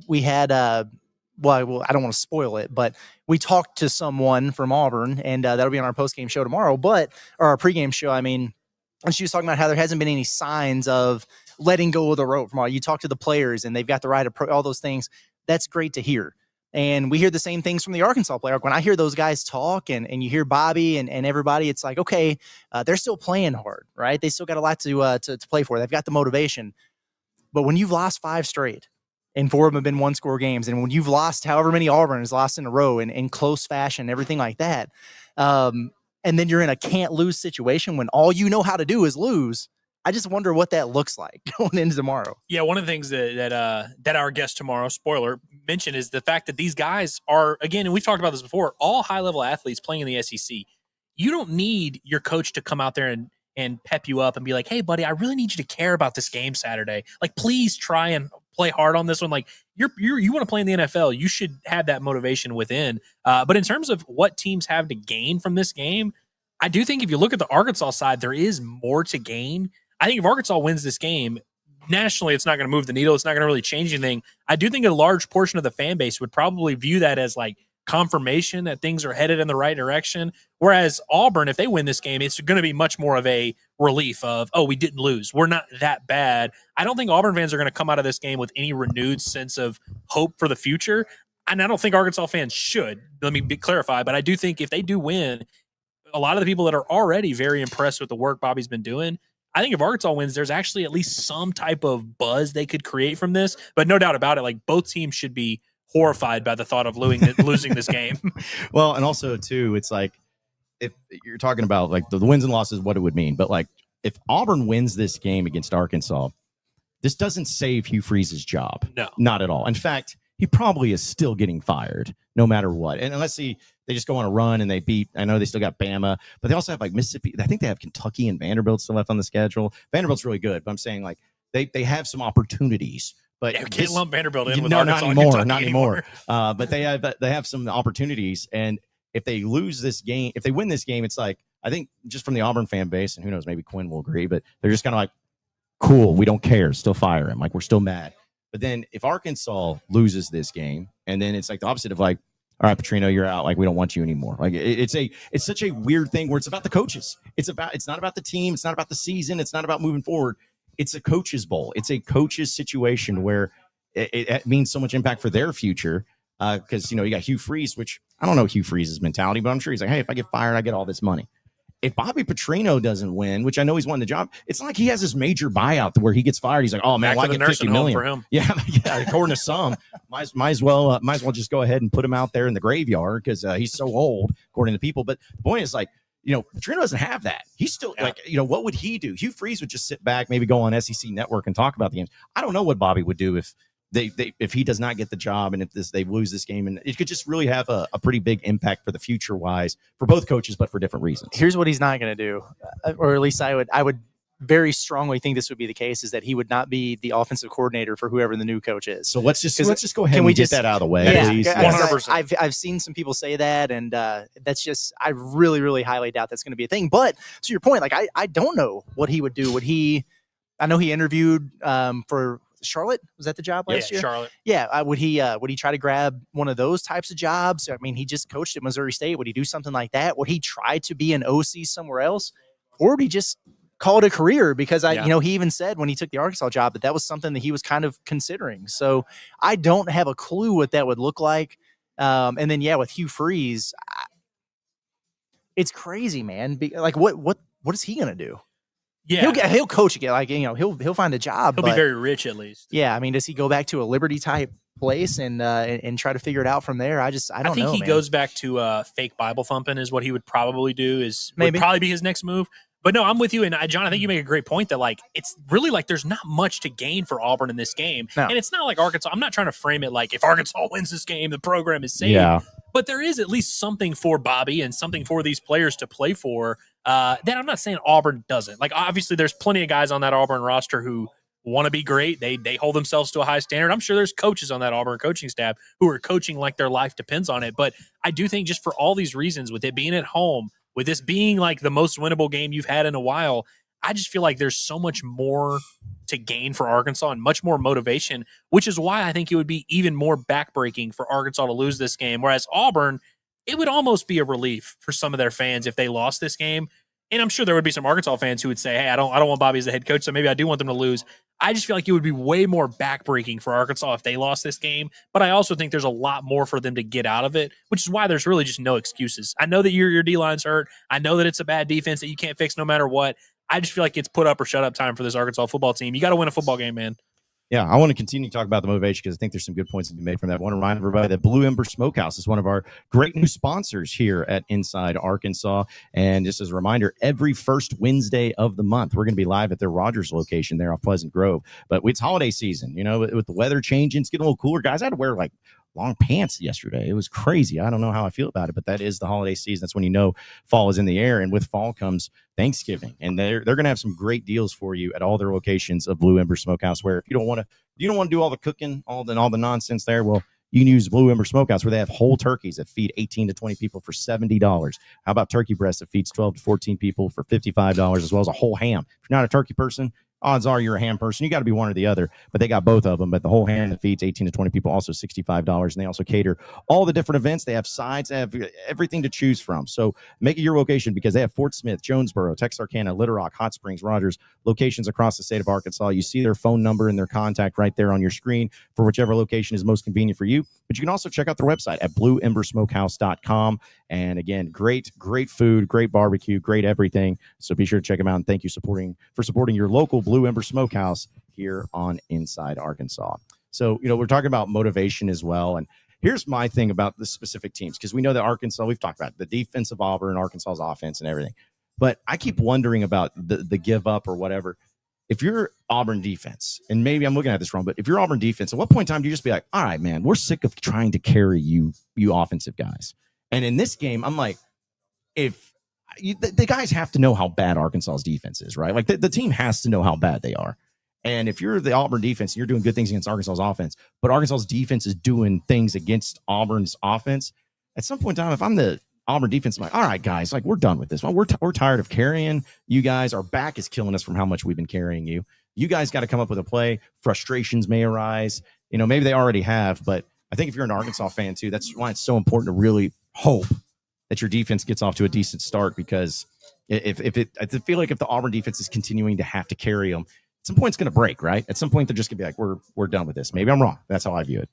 we had, well, I don't want to spoil it, but we talked to someone from Auburn, and that'll be on our postgame show tomorrow, or our pregame show. I mean, and she was talking about how there hasn't been any signs of letting go of the rope from all. You talk to the players and they've got the right approach, all those things. That's great to hear. And we hear the same things from the Arkansas player. When I hear those guys talk and you hear Bobby and everybody, it's like, okay, they're still playing hard, right? They still got a lot to play for. They've got the motivation. But when you've lost 5 straight and 4 of them have been 1-score games, and when you've lost however many Auburn has lost in a row in close fashion, everything like that, and then you're in a can't lose situation when all you know how to do is lose. I just wonder what that looks like going into tomorrow. Yeah, one of the things that our guest tomorrow, spoiler, mentioned is the fact that these guys are, again, and we've talked about this before, all high-level athletes playing in the SEC. You don't need your coach to come out there and pep you up and be like, hey, buddy, I really need you to care about this game Saturday. Like, please try and play hard on this one. Like, you want to play in the NFL. You should have that motivation within. But in terms of what teams have to gain from this game, I do think if you look at the Arkansas side, there is more to gain. I think if Arkansas wins this game, nationally, it's not going to move the needle. It's not going to really change anything. I do think a large portion of the fan base would probably view that as like confirmation that things are headed in the right direction. Whereas Auburn, if they win this game, it's going to be much more of a relief of, oh, we didn't lose. We're not that bad. I don't think Auburn fans are going to come out of this game with any renewed sense of hope for the future. And I don't think Arkansas fans should. Let me clarify. But I do think if they do win, a lot of the people that are already very impressed with the work Bobby's been doing, I think if Arkansas wins, there's actually at least some type of buzz they could create from this. But no doubt about it, like both teams should be horrified by the thought of losing this game. Well, and also too, it's like if you're talking about like the wins and losses, what it would mean. But like if Auburn wins this game against Arkansas, this doesn't save Hugh Freeze's job. No, not at all. In fact, he probably is still getting fired no matter what. And unless they just go on a run and they beat, I know they still got Bama, but they also have like Mississippi. I think they have Kentucky and Vanderbilt still left on the schedule. Vanderbilt's really good, but I'm saying like they have some opportunities. But yeah, we can't lump Vanderbilt in with no, Arkansas. Not anymore. But they have some opportunities. And if they lose this game, if they win this game, it's like, I think just from the Auburn fan base, and who knows, maybe Quinn will agree, but they're just kind of like, cool, we don't care, still fire him. Like, we're still mad. But then if Arkansas loses this game, and then it's like the opposite of like, all right, Petrino, you're out. Like, we don't want you anymore. Like, it's such a weird thing where it's about the coaches. It's not about the team. It's not about the season. It's not about moving forward. It's a coach's bowl. It's a coach's situation where it means so much impact for their future. Because, you got Hugh Freeze, which I don't know Hugh Freeze's mentality, but I'm sure he's like, hey, if I get fired, I get all this money. If Bobby Petrino doesn't win, which I know he's won the job, it's not like he has this major buyout where he gets fired. He's like, oh man, well, I get $50 million for him. Yeah, according to some, might as well just go ahead and put him out there in the graveyard because he's so old, according to people. But the point is, like, Petrino doesn't have that. He's still like, what would he do? Hugh Freeze would just sit back, maybe go on SEC Network and talk about the games. I don't know what Bobby would do if if he does not get the job and if they lose this game, and it could just really have a pretty big impact for the future wise for both coaches, but for different reasons. Here's what he's not going to do, or at least I would very strongly think this would be the case, is that he would not be the offensive coordinator for whoever the new coach is. So let's just go ahead and get that out of the way. Yeah, please. 100%. I've seen some people say that, and that's just, I really, really highly doubt that's going to be a thing. But to your point, like, I don't know what he would do. I know he interviewed for Charlotte. Was that the job last year? Charlotte. Yeah. Would he try to grab one of those types of jobs? I mean, he just coached at Missouri State. Would he do something like that? Would he try to be an OC somewhere else, or would he just call it a career? Because he even said when he took the Arkansas job that was something that he was kind of considering. So I don't have a clue what that would look like. And then with Hugh Freeze, it's crazy, man. Like, what is he gonna do? Yeah, he'll coach again. Like, he'll find a job. He'll be very rich at least. Yeah, I mean, does he go back to a Liberty type place and try to figure it out from there? I don't know. I think he goes back to fake Bible thumping is what he would probably do. Would probably be his next move. But no, I'm with you. And John, I think you make a great point that, like, it's really like there's not much to gain for Auburn in this game. No. And it's not like Arkansas. I'm not trying to frame it like if Arkansas wins this game, the program is saved. Yeah. But there is at least something for Bobby and something for these players to play for that I'm not saying Auburn doesn't. Like, obviously, there's plenty of guys on that Auburn roster who want to be great. They hold themselves to a high standard. I'm sure there's coaches on that Auburn coaching staff who are coaching like their life depends on it. But I do think just for all these reasons, with it being at home, with this being like the most winnable game you've had in a while, I just feel like there's so much more to gain for Arkansas and much more motivation, which is why I think it would be even more backbreaking for Arkansas to lose this game. Whereas Auburn, it would almost be a relief for some of their fans if they lost this game. And I'm sure there would be some Arkansas fans who would say, hey, I don't want Bobby as the head coach, so maybe I do want them to lose. I just feel like it would be way more backbreaking for Arkansas if they lost this game. But I also think there's a lot more for them to get out of it, which is why there's really just no excuses. I know that your D-line's hurt. I know that it's a bad defense that you can't fix no matter what. I just feel like it's put up or shut up time for this Arkansas football team. You got to win a football game, man. Yeah, I want to continue to talk about the motivation because I think there's some good points to be made from that. I want to remind everybody that Blue Ember Smokehouse is one of our great new sponsors here at Inside Arkansas. And just as a reminder, every first Wednesday of the month, we're going to be live at their Rogers location there off Pleasant Grove. But it's holiday season, with the weather changing, it's getting a little cooler. Guys, I had to wear like long pants yesterday. It was crazy. I don't know how I feel about it, but that is the holiday season. That's when fall is in the air, and with fall comes Thanksgiving, and they're going to have some great deals for you at all their locations of Blue Ember Smokehouse. Where if you don't want to do all the cooking, all the nonsense there, well, you can use Blue Ember Smokehouse, where they have whole turkeys that feed 18 to 20 people for $70. How about turkey breast that feeds 12 to 14 people for $55, as well as a whole ham? If you're not a turkey person, odds are you're a ham person. You got to be one or the other, but they got both of them. But the whole ham that feeds 18 to 20 people, also $65. And they also cater all the different events. They have sides, they have everything to choose from. So make it your location, because they have Fort Smith, Jonesboro, Texarkana, Little Rock, Hot Springs, Rogers, locations across the state of Arkansas. You see their phone number and their contact right there on your screen for whichever location is most convenient for you. But you can also check out their website at blueembersmokehouse.com. And again, great food, great barbecue, great everything. So be sure to check them out. And thank you for supporting your local Blue Ember Smokehouse here on Inside Arkansas. So, we're talking about motivation as well. And here's my thing about the specific teams, because we know that Arkansas, we've talked about the defense of Auburn, Arkansas's offense and everything. But I keep wondering about the give up or whatever. If you're Auburn defense, and maybe I'm looking at this wrong, but if you're Auburn defense, at what point in time do you just be like, all right, man, we're sick of trying to carry you offensive guys? And in this game, I'm like, the guys have to know how bad Arkansas's defense is, right? Like the team has to know how bad they are. And if you're the Auburn defense and you're doing good things against Arkansas's offense, but Arkansas's defense is doing things against Auburn's offense, at some point in time, if I'm the Auburn defense, I'm like, all right, guys, like, we're done with this. Well, we're tired of carrying you guys. Our back is killing us from how much we've been carrying you. You guys got to come up with a play. Frustrations may arise. Maybe they already have, but I think if you're an Arkansas fan too, that's why it's so important to really hope that your defense gets off to a decent start, because I feel like if the Auburn defense is continuing to have to carry them, at some point it's going to break, right? At some point they're just going to be like, we're done with this. Maybe I'm wrong. That's how I view it.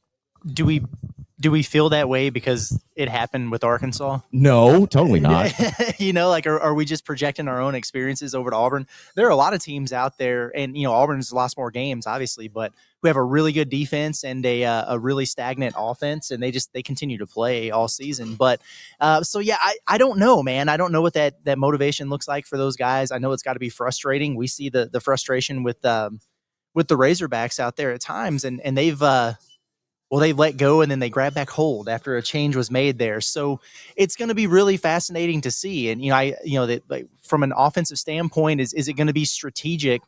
Do we feel that way because it happened with Arkansas? No, totally not. Like, are we just projecting our own experiences over to Auburn? There are a lot of teams out there, and Auburn's lost more games, obviously, but who have a really good defense and a really stagnant offense, and they continue to play all season. But I don't know, man. I don't know what that motivation looks like for those guys. I know it's got to be frustrating. We see the frustration with the Razorbacks out there at times, and they've they let go and then they grab back hold after a change was made there. So it's going to be really fascinating to see. And, from an offensive standpoint, is it going to be strategic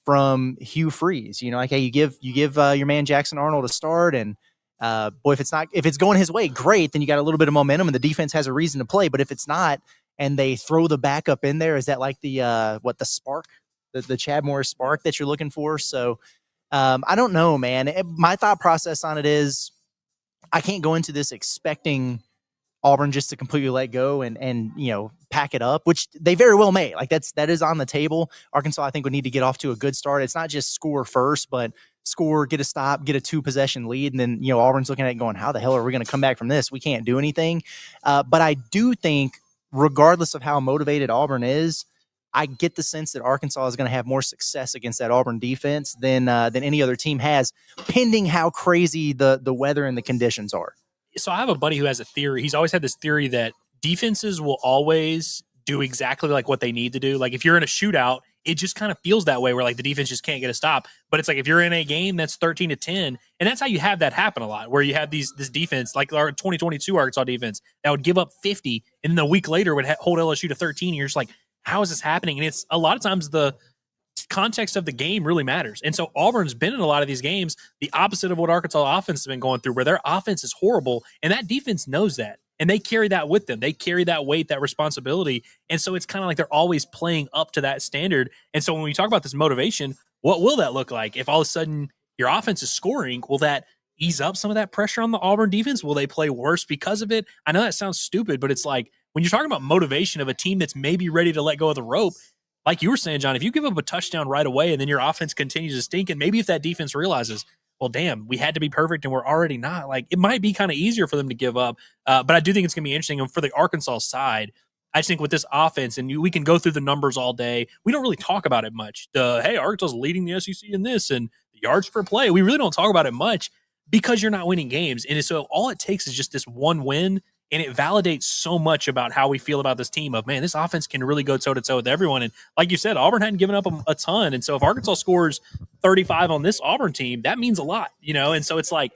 from Hugh Freeze? Hey, you give your man Jackson Arnold a start, and if it's going his way, great. Then you got a little bit of momentum and the defense has a reason to play. But if it's not, and they throw the backup in there, is that like the spark, the Chad Morris spark that you're looking for? So, I don't know, man. My thought process on it is I can't go into this expecting Auburn just to completely let go and pack it up, which they very well may. Like that is on the table. Arkansas, I think, would need to get off to a good start. It's not just score first, but score, get a stop, get a 2-possession lead, and then Auburn's looking at it going, how the hell are we going to come back from this? We can't do anything. But I do think, regardless of how motivated Auburn is, I get the sense that Arkansas is going to have more success against that Auburn defense than any other team has, pending how crazy the weather and the conditions are. So I have a buddy who has a theory. He's always had this theory that defenses will always do exactly like what they need to do. Like if you're in a shootout, it just kind of feels that way where like the defense just can't get a stop. But it's like if you're in a game that's 13-10, and that's how you have that happen a lot, where you have this defense like our 2022 Arkansas defense that would give up 50, and then a week later would hold LSU to 13. And you're just like, how is this happening? And it's a lot of times the context of the game really matters. And so Auburn's been in a lot of these games the opposite of what Arkansas offense has been going through, where their offense is horrible, and that defense knows that. And they carry that with them. They carry that weight, that responsibility. And so it's kind of like they're always playing up to that standard. And so when we talk about this motivation, what will that look like? If all of a sudden your offense is scoring, will that ease up some of that pressure on the Auburn defense? Will they play worse because of it? I know that sounds stupid, but it's like when you're talking about motivation of a team that's maybe ready to let go of the rope, like you were saying, John, if you give up a touchdown right away and then your offense continues to stink, and maybe if that defense realizes, well, damn, we had to be perfect and we're already not, like it might be kind of easier for them to give up. But I do think it's going to be interesting. And for the Arkansas side, I just think with this offense, and we can go through the numbers all day, we don't really talk about it much. Hey, Arkansas's leading the SEC in this and the yards per play. We really don't talk about it much because you're not winning games. And so all it takes is just this one win, and it validates so much about how we feel about this team of, man, this offense can really go toe-to-toe with everyone. And like you said, Auburn hadn't given up a ton. And so if Arkansas scores 35 on this Auburn team, that means a lot, And so it's like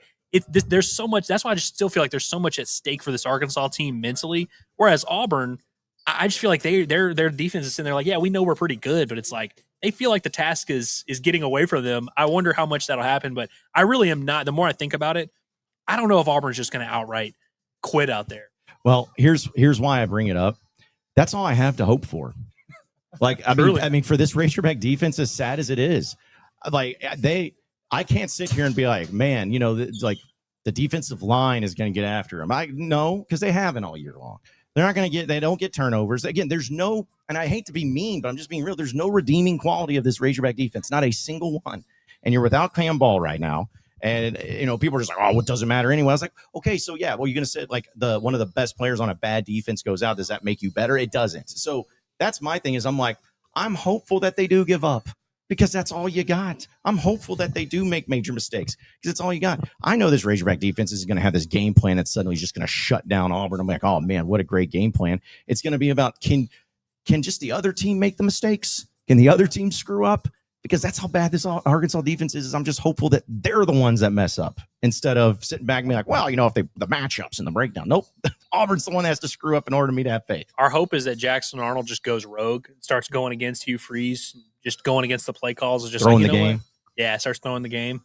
there's so much. That's why I just still feel like there's so much at stake for this Arkansas team mentally. Whereas Auburn, I just feel like their defense is sitting there like, yeah, we know we're pretty good, but it's like they feel like the task is getting away from them. I wonder how much that'll happen, but I really am not. The more I think about it, I don't know if Auburn's just going to outright quit out there. Well, here's why I bring it up. That's all I have to hope for. Like, I mean, for this Razorback defense, as sad as it is, like I can't sit here and be like, man, like the defensive line is going to get after them. No, because they haven't all year long. They're not going to they don't get turnovers. Again, there's no, and I hate to be mean, but I'm just being real. There's no redeeming quality of this Razorback defense, not a single one. And you're without Cam Ball right now. And, people are just like, oh, it doesn't matter anyway. I was like, okay, so yeah, well, you're going to say like one of the best players on a bad defense goes out. Does that make you better? It doesn't. So that's my thing is I'm like, I'm hopeful that they do give up because that's all you got. I'm hopeful that they do make major mistakes because it's all you got. I know this Razorback defense is going to have this game plan that's suddenly just going to shut down Auburn. I'm like, oh man, what a great game plan. It's going to be about can just the other team make the mistakes? Can the other team screw up? Because that's how bad this Arkansas defense is. I'm just hopeful that they're the ones that mess up instead of sitting back and be like, well, if the matchups and the breakdown. Nope. Auburn's the one that has to screw up in order for me to have faith. Our hope is that Jackson Arnold just goes rogue, starts going against Hugh Freeze, just going against the play calls. Just throwing the game. What? Yeah, starts throwing the game.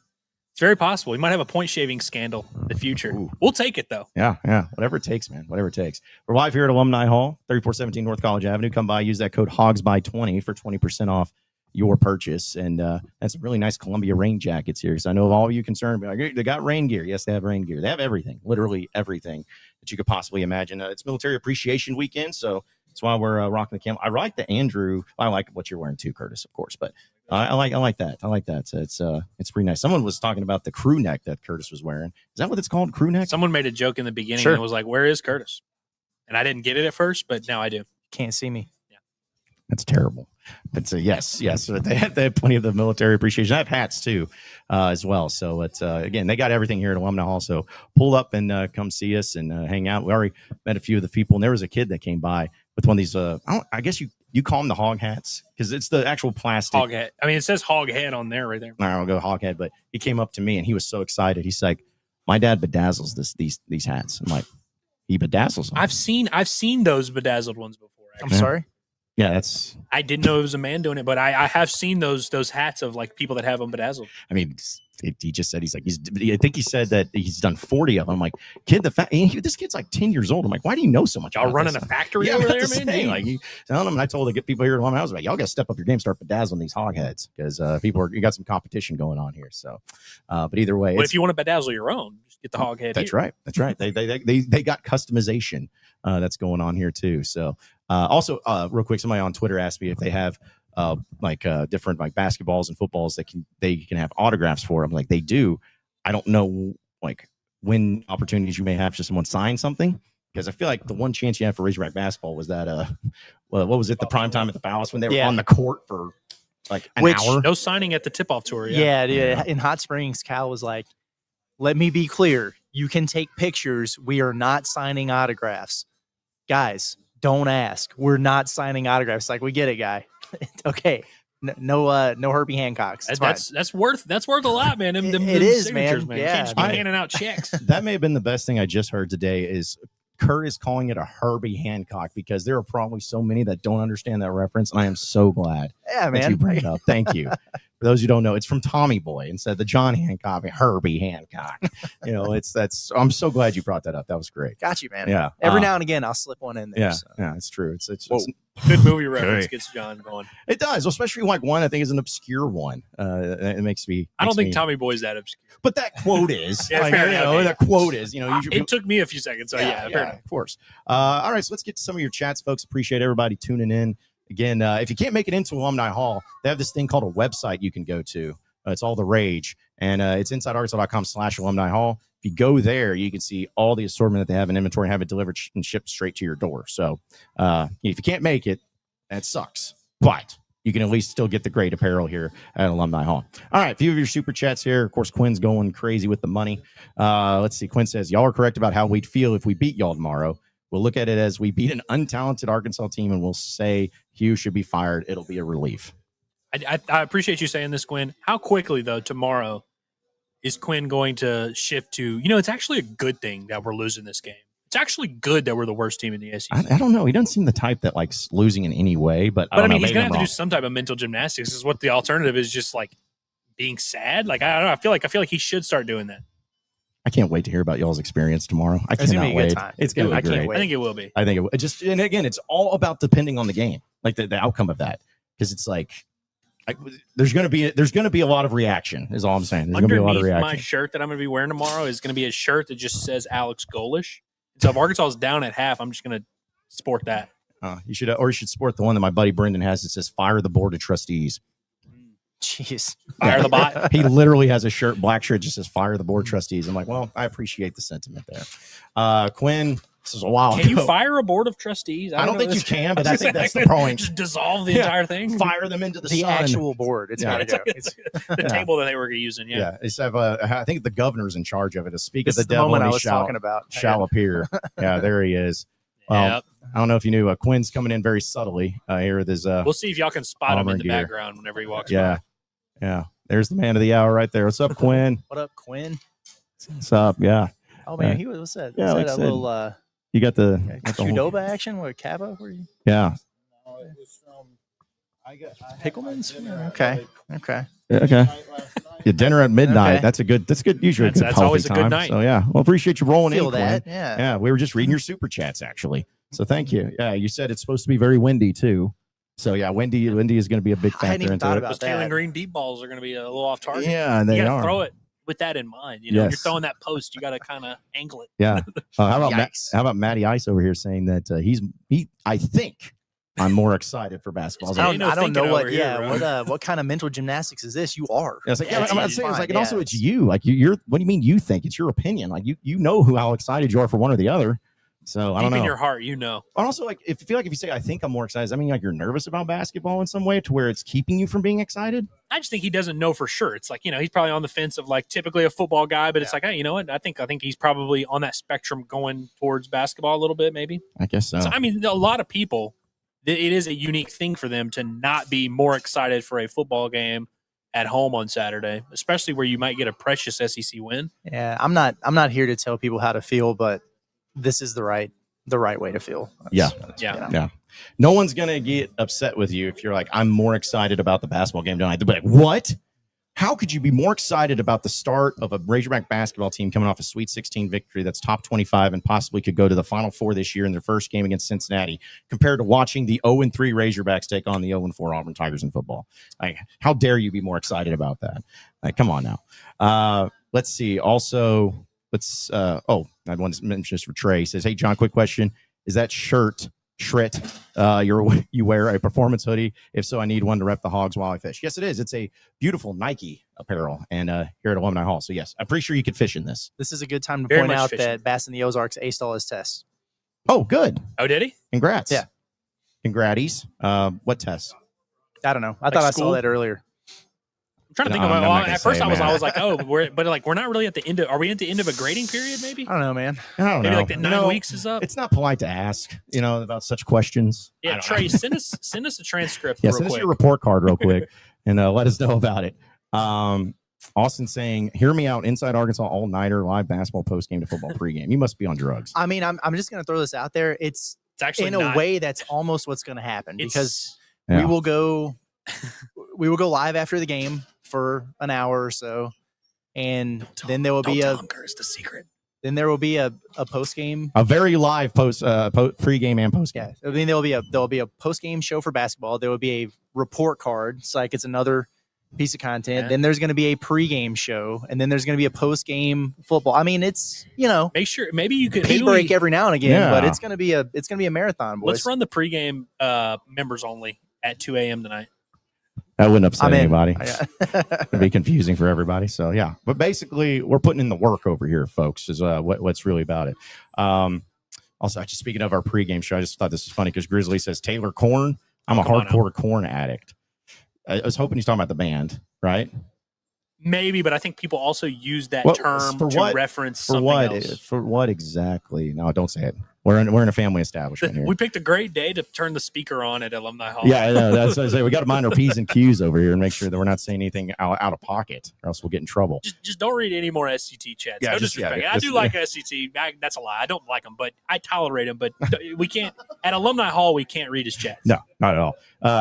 It's very possible. We might have a point-shaving scandal in the future. Ooh. We'll take it, though. Yeah. Whatever it takes, man. Whatever it takes. We're live here at Alumni Hall, 3417 North College Avenue. Come by, use that code HOGSBY20 for 20% off your purchase. And that's some really nice Columbia rain jackets here. Because I know of all of you concerned, like, they got rain gear. Yes, they have rain gear. They have everything, literally everything that you could possibly imagine. It's Military Appreciation Weekend, so that's why we're rocking the camel. I like the Andrew. I like what you're wearing too, Curtis, of course, but I like that. I like that. So it's pretty nice. Someone was talking about the crew neck that Curtis was wearing. Is that what it's called, crew neck? Someone made a joke in the beginning Sure. and was like, "Where is Curtis?" And I didn't get it at first, but now I do. Can't see me. That's terrible. But yes. They have plenty of the military appreciation. I have hats too, as well. So it's again, they got everything here at Alumni Hall. So pull up and come see us and hang out. We already met a few of the people, and there was a kid that came by with one of these. I guess you call them the hog hats because it's the actual plastic Hog head. I mean, it says hog head on there right there. I don't go hog head, but he came up to me and he was so excited. He's like, "My dad bedazzles these hats." I'm like, "He bedazzles them." I've seen those bedazzled ones before. I'm Actually. sorry. Yeah, that's. I didn't know it was a man doing it, but I have seen those hats of like people that have them bedazzled. I mean, he just said I think he said that he's done 40 of them. I'm like, kid, this kid's like 10 years old. I'm like, why do you know so much? Y'all about running this a stuff? factory Yeah, over I'm there, about to man? say, like, telling them, and I told the people here at Alumni, I was like, y'all got to step up your game, start bedazzling these hog heads because you got some competition going on here. So, but either way, But if you want to bedazzle your own, just get the hog head. That's here. right. That's right. They got customization that's going on here too. So also real quick, somebody on Twitter asked me if they have different like basketballs and footballs that they can have autographs for them. Like they do. I don't know like when opportunities you may have to someone sign something. Because I feel like the one chance you had for Razorback basketball was that what was it, the prime time at the Palace when they were on the court for like an hour? No signing at the tip-off tour. Yeah, dude. In Hot Springs, Cal was like, "Let me be clear. You can take pictures. We are not signing autographs. Guys, don't ask. We're not signing autographs." Like, we get it, guy. Okay. No Herbie Hancocks. That's worth a lot, man. Them It is, signatures, man. You Yeah, can't just be man. handing out checks. That may have been the best thing I just heard today is Kurt is calling it a Herbie Hancock because there are probably so many that don't understand that reference. And I am so glad Yeah, that man. you bring it up. Thank you. For those who don't know, it's from Tommy Boy instead of the John Hancock, Herbie Hancock. I'm so glad you brought that up. That was great. Got you, man. Yeah. Every now and again, I'll slip one in there. Yeah. So. Yeah, it's true. It's Good movie reference Okay. gets John going. It does, especially like one I think is an obscure one. It makes me. I don't think me- Tommy Boy's that obscure. But that quote is. Yeah, like, fair enough, yeah. That quote is. It took me a few seconds. So yeah, fair enough. of course. All right, so let's get to some of your chats, folks. Appreciate everybody tuning in. Again, if you can't make it into Alumni Hall, they have this thing called a website you can go to. It's all the rage, and it's insidearkansas.com/alumni hall. If you go there, you can see all the assortment that they have in inventory and have it delivered and shipped straight to your door. So if you can't make it, that sucks. But you can at least still get the great apparel here at Alumni Hall. All right, a few of your super chats here. Of course, Quinn's going crazy with the money. Let's see. Quinn says, y'all are correct about how we'd feel if we beat y'all tomorrow. We'll look at it as we beat an untalented Arkansas team, and we'll say Hugh should be fired. It'll be a relief. I appreciate you saying this, Quinn. How quickly, though, tomorrow is Quinn going to shift to, it's actually a good thing that we're losing this game. It's actually good that we're the worst team in the SEC. I don't know. He doesn't seem the type that likes losing in any way, but I mean, he's going to have to do some type of mental gymnastics. This is what the alternative is, just like being sad. Like, I don't know. I feel like he should start doing that. I can't wait to hear about y'all's experience tomorrow. It's gonna be a good time. It's going to be great. I think it will be. I think it just, and again, it's all about depending on the game, like the outcome of that, because it's like there's going to be a lot of reaction. Is all I'm saying. There's going to be a lot of reaction. My shirt that I'm going to be wearing tomorrow is going to be a shirt that just says Alex Golish. So if Arkansas is down at half, I'm just going to sport that. You should sport the one that my buddy Brendan has that says "Fire the Board of Trustees." Jeez. Fire the bot. He literally has a black shirt, just says "Fire the Board Trustees." I'm like, well, I appreciate the sentiment there. Quinn, this is a while Can ago. you fire a board of trustees? I don't think you can, but I think that's the point. Just dissolve the entire thing. Fire them into the sun. actual board. It's Yeah. gotta go. It's the table that they were using. Yeah. It's have I think the governor's in charge of it. To speak This of is the the devil, moment and I he was talking about. shall appear. Yeah, there he is. Well, Yep. I don't know if you knew, Quinn's coming in very subtly here with his. We'll see if y'all can spot him in the gear. background whenever he walks Yeah, yeah. There's the man of the hour right there. What's up, Quinn? What up, Quinn? What's up? Yeah, Oh man, he was. What's that? Yeah, Was like that I a said, little you got the whole- Qdoba action with Cabo? Were you Yeah. Pickleman's? Okay. Okay. Yeah, dinner at midnight. Okay. That's good. Usually it's That's a always a healthy good time. night. So yeah, well, appreciate you rolling Feel in. Quinn. that? Yeah. Yeah, we were just reading your super chats actually. So thank you. Yeah, you said it's supposed to be very windy too. So yeah, Wendy is going to be a big I hadn't factor even into thought it. about Those that. Taylor Green deep balls are going to be a little off target. Yeah, they you got to are. throw it with that in mind. You know, when you're Yes. throwing that post, you got to kind of angle it. Yeah. How about Yikes. how about Matty Ice over here saying that I think I'm more excited for basketball. It's than- ain't no I don't know thinking what. over here, bro. What kind of mental gymnastics is this? You are. Yeah, it's like, Yeah, I'm not it's saying it's fine, like, and also yeah. it's you. Like you're. What do you mean you think? It's your opinion. Like you know how excited you are for one or the other. So I don't Deep know. in your heart, you know. And also, like, if you say I think I'm more excited, I mean, like you're nervous about basketball in some way to where it's keeping you from being excited. I just think he doesn't know for sure. It's like, you know, he's probably on the fence of like typically a football guy, but it's like, hey, you know what? I think he's probably on that spectrum going towards basketball a little bit, maybe. I guess so. So, I mean, a lot of people, it is a unique thing for them to not be more excited for a football game at home on Saturday, especially where you might get a precious SEC win. Yeah, I'm not here to tell people how to feel, but this is the right way to feel. Yeah. Yeah. No one's gonna get upset with you if you're like, I'm more excited about the basketball game tonight. They'll be like, what? How could you be more excited about the start of a Razorback basketball team coming off a Sweet 16 victory that's top 25 and possibly could go to the Final Four this year in their first game against Cincinnati, compared to watching the 0-3 Razorbacks take on the 0-4 Auburn Tigers in football? Like, how dare you be more excited about that? Like, come on now. Let's see. Also, I want to mention this for Trey. He says, hey, John, quick question. Is that shirt you wear a performance hoodie? If so, I need one to rep the hogs while I fish. Yes, it is. It's a beautiful Nike apparel, and here at Alumni Hall. So yes, I'm pretty sure you could fish in this. This is a good time to Very point much out fishing. that Bass in the Ozarks aced all his tests. Oh, good. Oh, did he? Congrats. Yeah. Congraties. What test? I don't know. I Like thought I school? saw that earlier. I'm trying to think No, about I'm not gonna at first say, I was man. like, oh, we're not really at the end of, are we at the end of a grading period maybe? I don't know, man. I don't Maybe know. like the 9 weeks is up. It's not polite to ask, about such questions. I Yeah, don't Trey, know. send us a transcript Yeah, real send us quick. your report card real quick and let us know about it. Austin saying, hear me out, Inside Arkansas all-nighter live basketball post-game to football pregame. You must be on drugs. I mean, I'm just going to throw this out there. It's It's actually in a not. way that's almost what's going to happen because Yeah. we will go live after the game for an hour or so, and then there will be a the secret. then there will be a post game. A very live pregame and postgame. Yeah, I mean there'll be a post game show for basketball. There will be a report card. It's like it's another piece of content. Yeah. Then there's going to be a pregame show, and then there's going to be a post game football. I mean, it's Make sure maybe you could pee break every now and again, Yeah. but it's going to be a marathon, boys. let's run the pregame members only at 2 a.m. tonight. That wouldn't upset I'm in. anybody. It'd be confusing for everybody. So yeah, but basically we're putting in the work over here, folks, is what's really about it. Also, just speaking of our pregame show, I just thought this was funny because Grizzly says Taylor Corn. I'm a Come on hardcore corn addict. I was hoping he's talking about the band, right? Maybe, but I think people also use that What- term for to what- reference For something what? else. For what exactly? No, don't say it. We're in a family establishment here. We picked a great day to turn the speaker on at Alumni Hall. Yeah, I know. That's what I say. We got to mind our P's and Q's over here and make sure that we're not saying anything out of pocket, or else we'll get in trouble. Just don't read any more SCT chats. Yeah, No just- disrespect. yeah, I do like SCT. That's a lie. I don't like them, but I tolerate them. But we can't at Alumni Hall. We can't read his chats. No, not at all.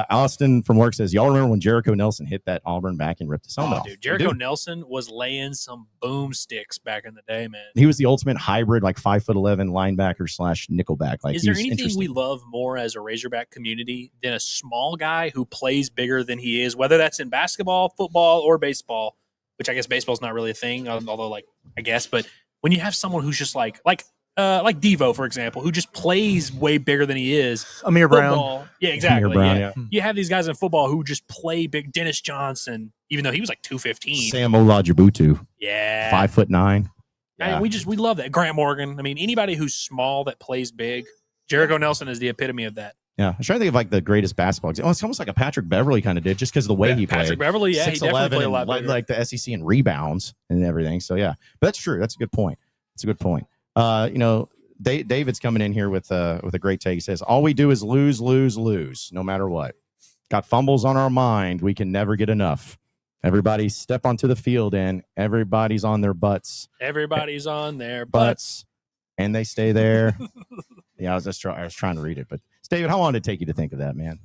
Austin from work says, y'all remember when Jericho Nelson hit that Auburn back and ripped his helmet off? Dude, Jericho Nelson was laying some boomsticks back in the day, man. He was the ultimate hybrid, like 5'11" linebacker / nickelback. Like, Is there he's anything interesting. we love more as a Razorback community than a small guy who plays bigger than he is, whether that's in basketball, football, or baseball, which I guess baseball's not really a thing, although I guess, but when you have someone who's just like Devo, for example, who just plays way bigger than he is. Amir Brown. Football, yeah, exactly. Amir Brown, yeah. You have these guys in football who just play big. Dennis Johnson, even though he was like 215. Sam Olajubutu, Yeah. 5'9". I mean, we love that. Grant Morgan. I mean, anybody who's small that plays big. Jericho Nelson is the epitome of that. Yeah, I was trying to think of like the greatest basketball example. It's almost like a Patrick Beverly kind of did, just because of the way he played. Patrick Beverly, yeah, he definitely played a lot and bigger. like the SEC in rebounds and everything. So yeah, but that's true. That's a good point. It's a good point. David's coming in here with a great take. He says, all we do is lose, no matter what. Got fumbles on our mind. We can never get enough. Everybody step onto the field and everybody's on their butts. Everybody's on their butts. And they stay there. Yeah, I was trying to read it, but David, how long did it take you to think of that, man?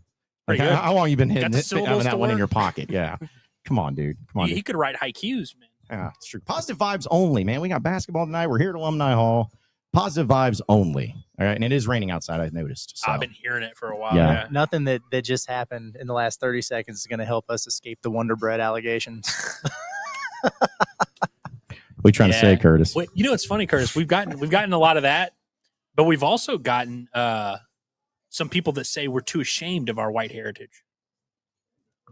Like, Pretty good. how long you been hitting Got the that syllables to one in work. your pocket? Yeah. Come on, dude. Come on. He could write haikus, man. Yeah, it's true. Positive vibes only, man. We got basketball tonight. We're here at Alumni Hall. positive vibes only. All right, and it is raining outside. I've noticed. So. I've been hearing it for a while. Yeah. Yeah. Nothing that just happened in the last 30 seconds is going to help us escape the Wonder Bread allegations. What are you trying to say, Curtis? Well, you know, it's funny, Curtis. We've gotten a lot of that, but we've also gotten some people that say we're too ashamed of our white heritage.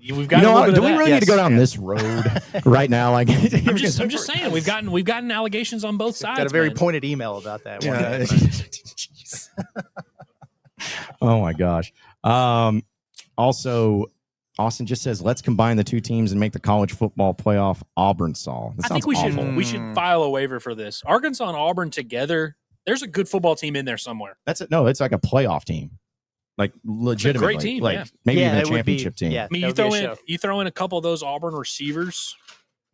We've got. Do we really need to go down this road right now? Like, I'm just saying, we've gotten allegations on both sides. Got a very pointed email about that. Yeah. Oh my gosh. Also, Austin just says, let's combine the two teams and make the college football playoff Auburn-Saul. I think we should file a waiver for this. Arkansas and Auburn together. There's a good football team in there somewhere. It's like a playoff team. Like legitimately, great team, like yeah. maybe even a championship team. Yeah, I mean, you throw in a couple of those Auburn receivers,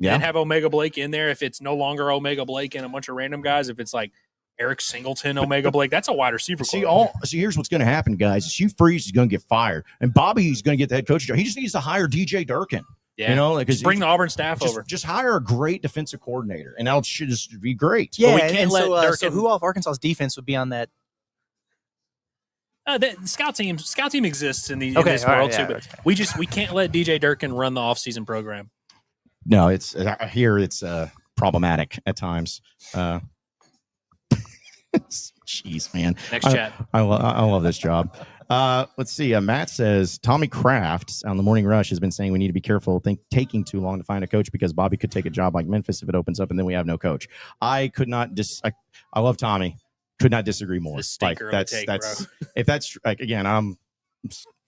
and have Omega Blake in there. If it's no longer Omega Blake and a bunch of random guys, if it's like Eric Singleton, Omega Blake, that's a wide receiver. See, here's what's going to happen, guys. Hugh Freeze is going to get fired, and Bobby's going to get the head coach job. He just needs to hire DJ Durkin. Yeah, you know, like just bring the Auburn staff over. Just hire a great defensive coordinator, and that should just be great. Yeah, but we can't let Durkin. So who off Arkansas's defense would be on that? The scout team exists in this world too, but we can't let DJ Durkin run the offseason program. No, it's here. It's problematic at times. Jeez, man. Next chat. I love this job. Let's see. Matt says Tommy Kraft on the Morning Rush has been saying we need to be careful taking too long to find a coach because Bobby could take a job like Memphis if it opens up and then we have no coach. I could not I love Tommy. Could not disagree more. Bro. If that's like, again, I'm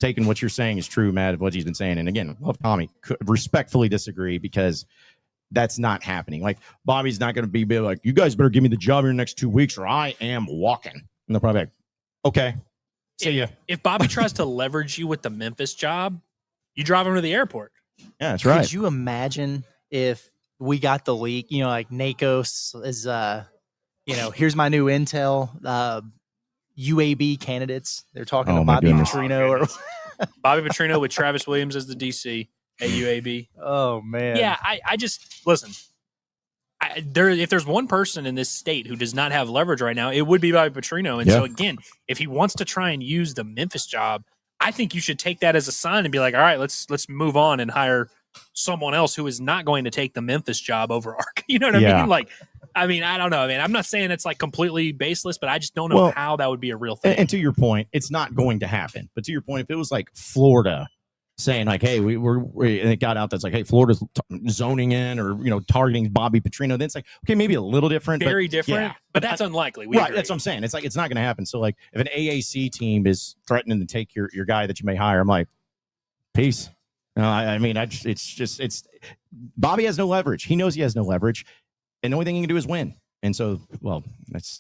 taking what you're saying is true, Matt, of what he's been saying. And again, love Tommy. Could respectfully disagree because that's not happening. Like Bobby's not going to be like, you guys better give me the job in the next 2 weeks or I am walking. And they'll probably be like, okay, see ya. If Bobby tries to leverage you with the Memphis job, you drive him to the airport. Yeah, that's right. Could you imagine if we got the leak, like Nakos is, here's my new intel, UAB candidates. They're talking to Bobby Petrino. Bobby Petrino with Travis Williams as the DC at UAB. Oh, man. Yeah, I just, listen, if there's one person in this state who does not have leverage right now, it would be Bobby Petrino. And so, again, if he wants to try and use the Memphis job, I think you should take that as a sign and be like, all right, let's move on and hire someone else who is not going to take the Memphis job over Ark. You know what I mean? Like, I don't know. I mean, I'm not saying it's like completely baseless, but I just don't know how that would be a real thing. And to your point, it's not going to happen. But to your point, if it was like Florida saying like, hey, and it got out that's like, hey, Florida's zoning in or, targeting Bobby Petrino, then it's like, okay, maybe a little different. Very different, but that's unlikely. Right, that's what I'm saying. It's like, it's not going to happen. So like if an AAC team is threatening to take your guy that you may hire, I'm like, peace. It's Bobby has no leverage. He knows he has no leverage. And the only thing he can do is win. And so,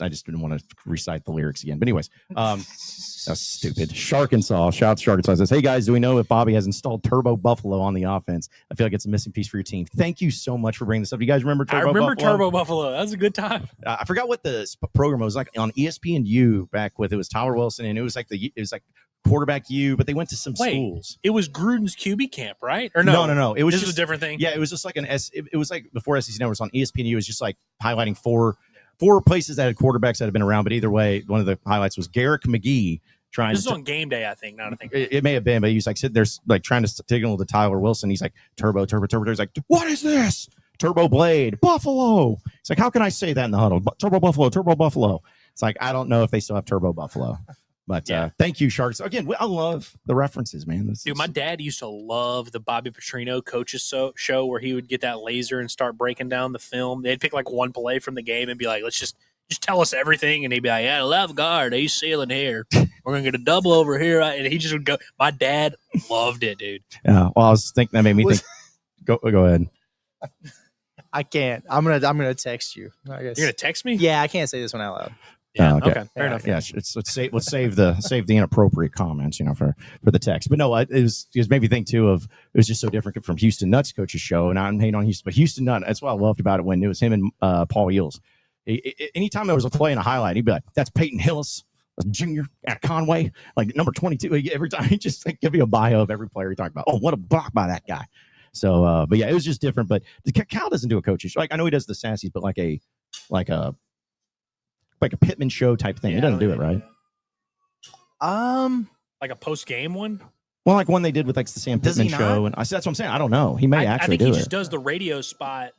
I just didn't want to recite the lyrics again. But anyways, that's stupid. Sharkensaw, shout Sharkensaw says, hey guys, do we know if Bobby has installed Turbo Buffalo on the offense? I feel like it's a missing piece for your team. Thank you so much for bringing this up. You guys remember Turbo Buffalo? I remember Turbo Buffalo. That was a good time. I forgot what the program was like on ESPNU back with. It was Tyler Wilson, and it was like quarterback U, but they went to some schools. It was Gruden's QB camp, right? Or no. It was just a different thing. Yeah, it was just like it was like before SEC Network was on ESPNU. It was just like highlighting four places that had quarterbacks that had been around. But either way, one of the highlights was Garrick McGee trying. This is on game day, I think. Not I think it may have been, but he was like sitting there like trying to signal to Tyler Wilson. He's like turbo. He's like, what is this? Turbo Blade Buffalo. It's like, how can I say that in the huddle? Turbo Buffalo. It's like, I don't know if they still have Turbo Buffalo. But thank you, Sharks. Again, I love the references, man. Dude, my dad used to love the Bobby Petrino coaches show where he would get that laser and start breaking down the film. They'd pick like one play from the game and be like, let's just tell us everything. And he'd be like, yeah, left guard, he's sealing here. We're going to get a double over here. And he just would go. My dad loved it, dude. Yeah, well, I was thinking that made me think. Go ahead. I can't. I'm gonna text you. I guess. You're gonna text me? Yeah, I can't say this one out loud. Yeah. Okay. Fair enough. Yeah. Let's save the inappropriate comments, for the text. But no, it made me think too of it was just so different from Houston Nutt's coach's show, and I'm hating on Houston, but Houston Nutt. That's what I loved about it when it was him and Paul Eels. Anytime there was a play in a highlight, he'd be like, "That's Peyton Hillis, junior at Conway, like number 22." Every time he just give you a bio of every player he talked about. Oh, what a block by that guy. So, but yeah, it was just different. But Cal doesn't do a coach's show. Like I know he does the sassies, but like a like a Pittman show type thing. He doesn't do it, right? Like a post game one. Well, like one they did with like the Sam Pittman show, and that's what I'm saying. I don't know. He may actually do it. I think he just does the radio spot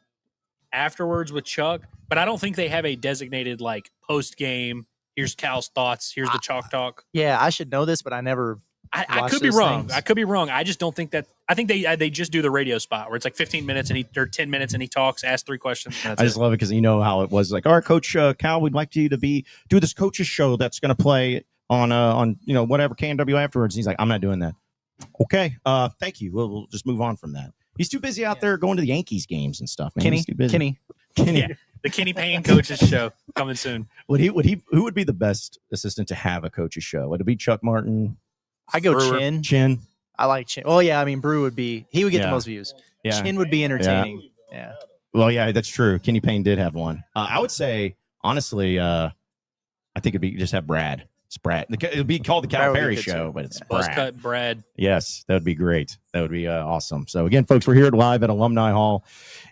afterwards with Chuck, but I don't think they have a designated like post game. Here's Cal's thoughts. Here's the chalk talk. Yeah, I should know this, but I never. I could be wrong. I could be wrong. I just don't think that. I think they just do the radio spot where it's like 15 minutes or 10 minutes and he talks, asks 3 questions. I just love it because you know how it was. Like, all right, Coach Cal, we'd like you to do this coach's show that's going to play on whatever KNW afterwards. And he's like, I'm not doing that. Okay, thank you. We'll just move on from that. He's too busy out there going to the Yankees games and stuff. Man. He's too busy. Kenny. Yeah, the Kenny Payne coaches show coming soon. Who would be the best assistant to have a coach's show? Would it be Chuck Martin? I go Brewer. Chin. I like Chin. Oh yeah, I mean Brew would get the most views. Yeah. Chin would be entertaining. Yeah. Well, yeah, that's true. Kenny Payne did have one. I would say honestly, I think it'd be just have Brad. It's Brad. It would be called the Cal Perry Show, but it's Brad. Buzzcut Brad. Yes, that would be great. That would be awesome. So again, folks, we're here live at Alumni Hall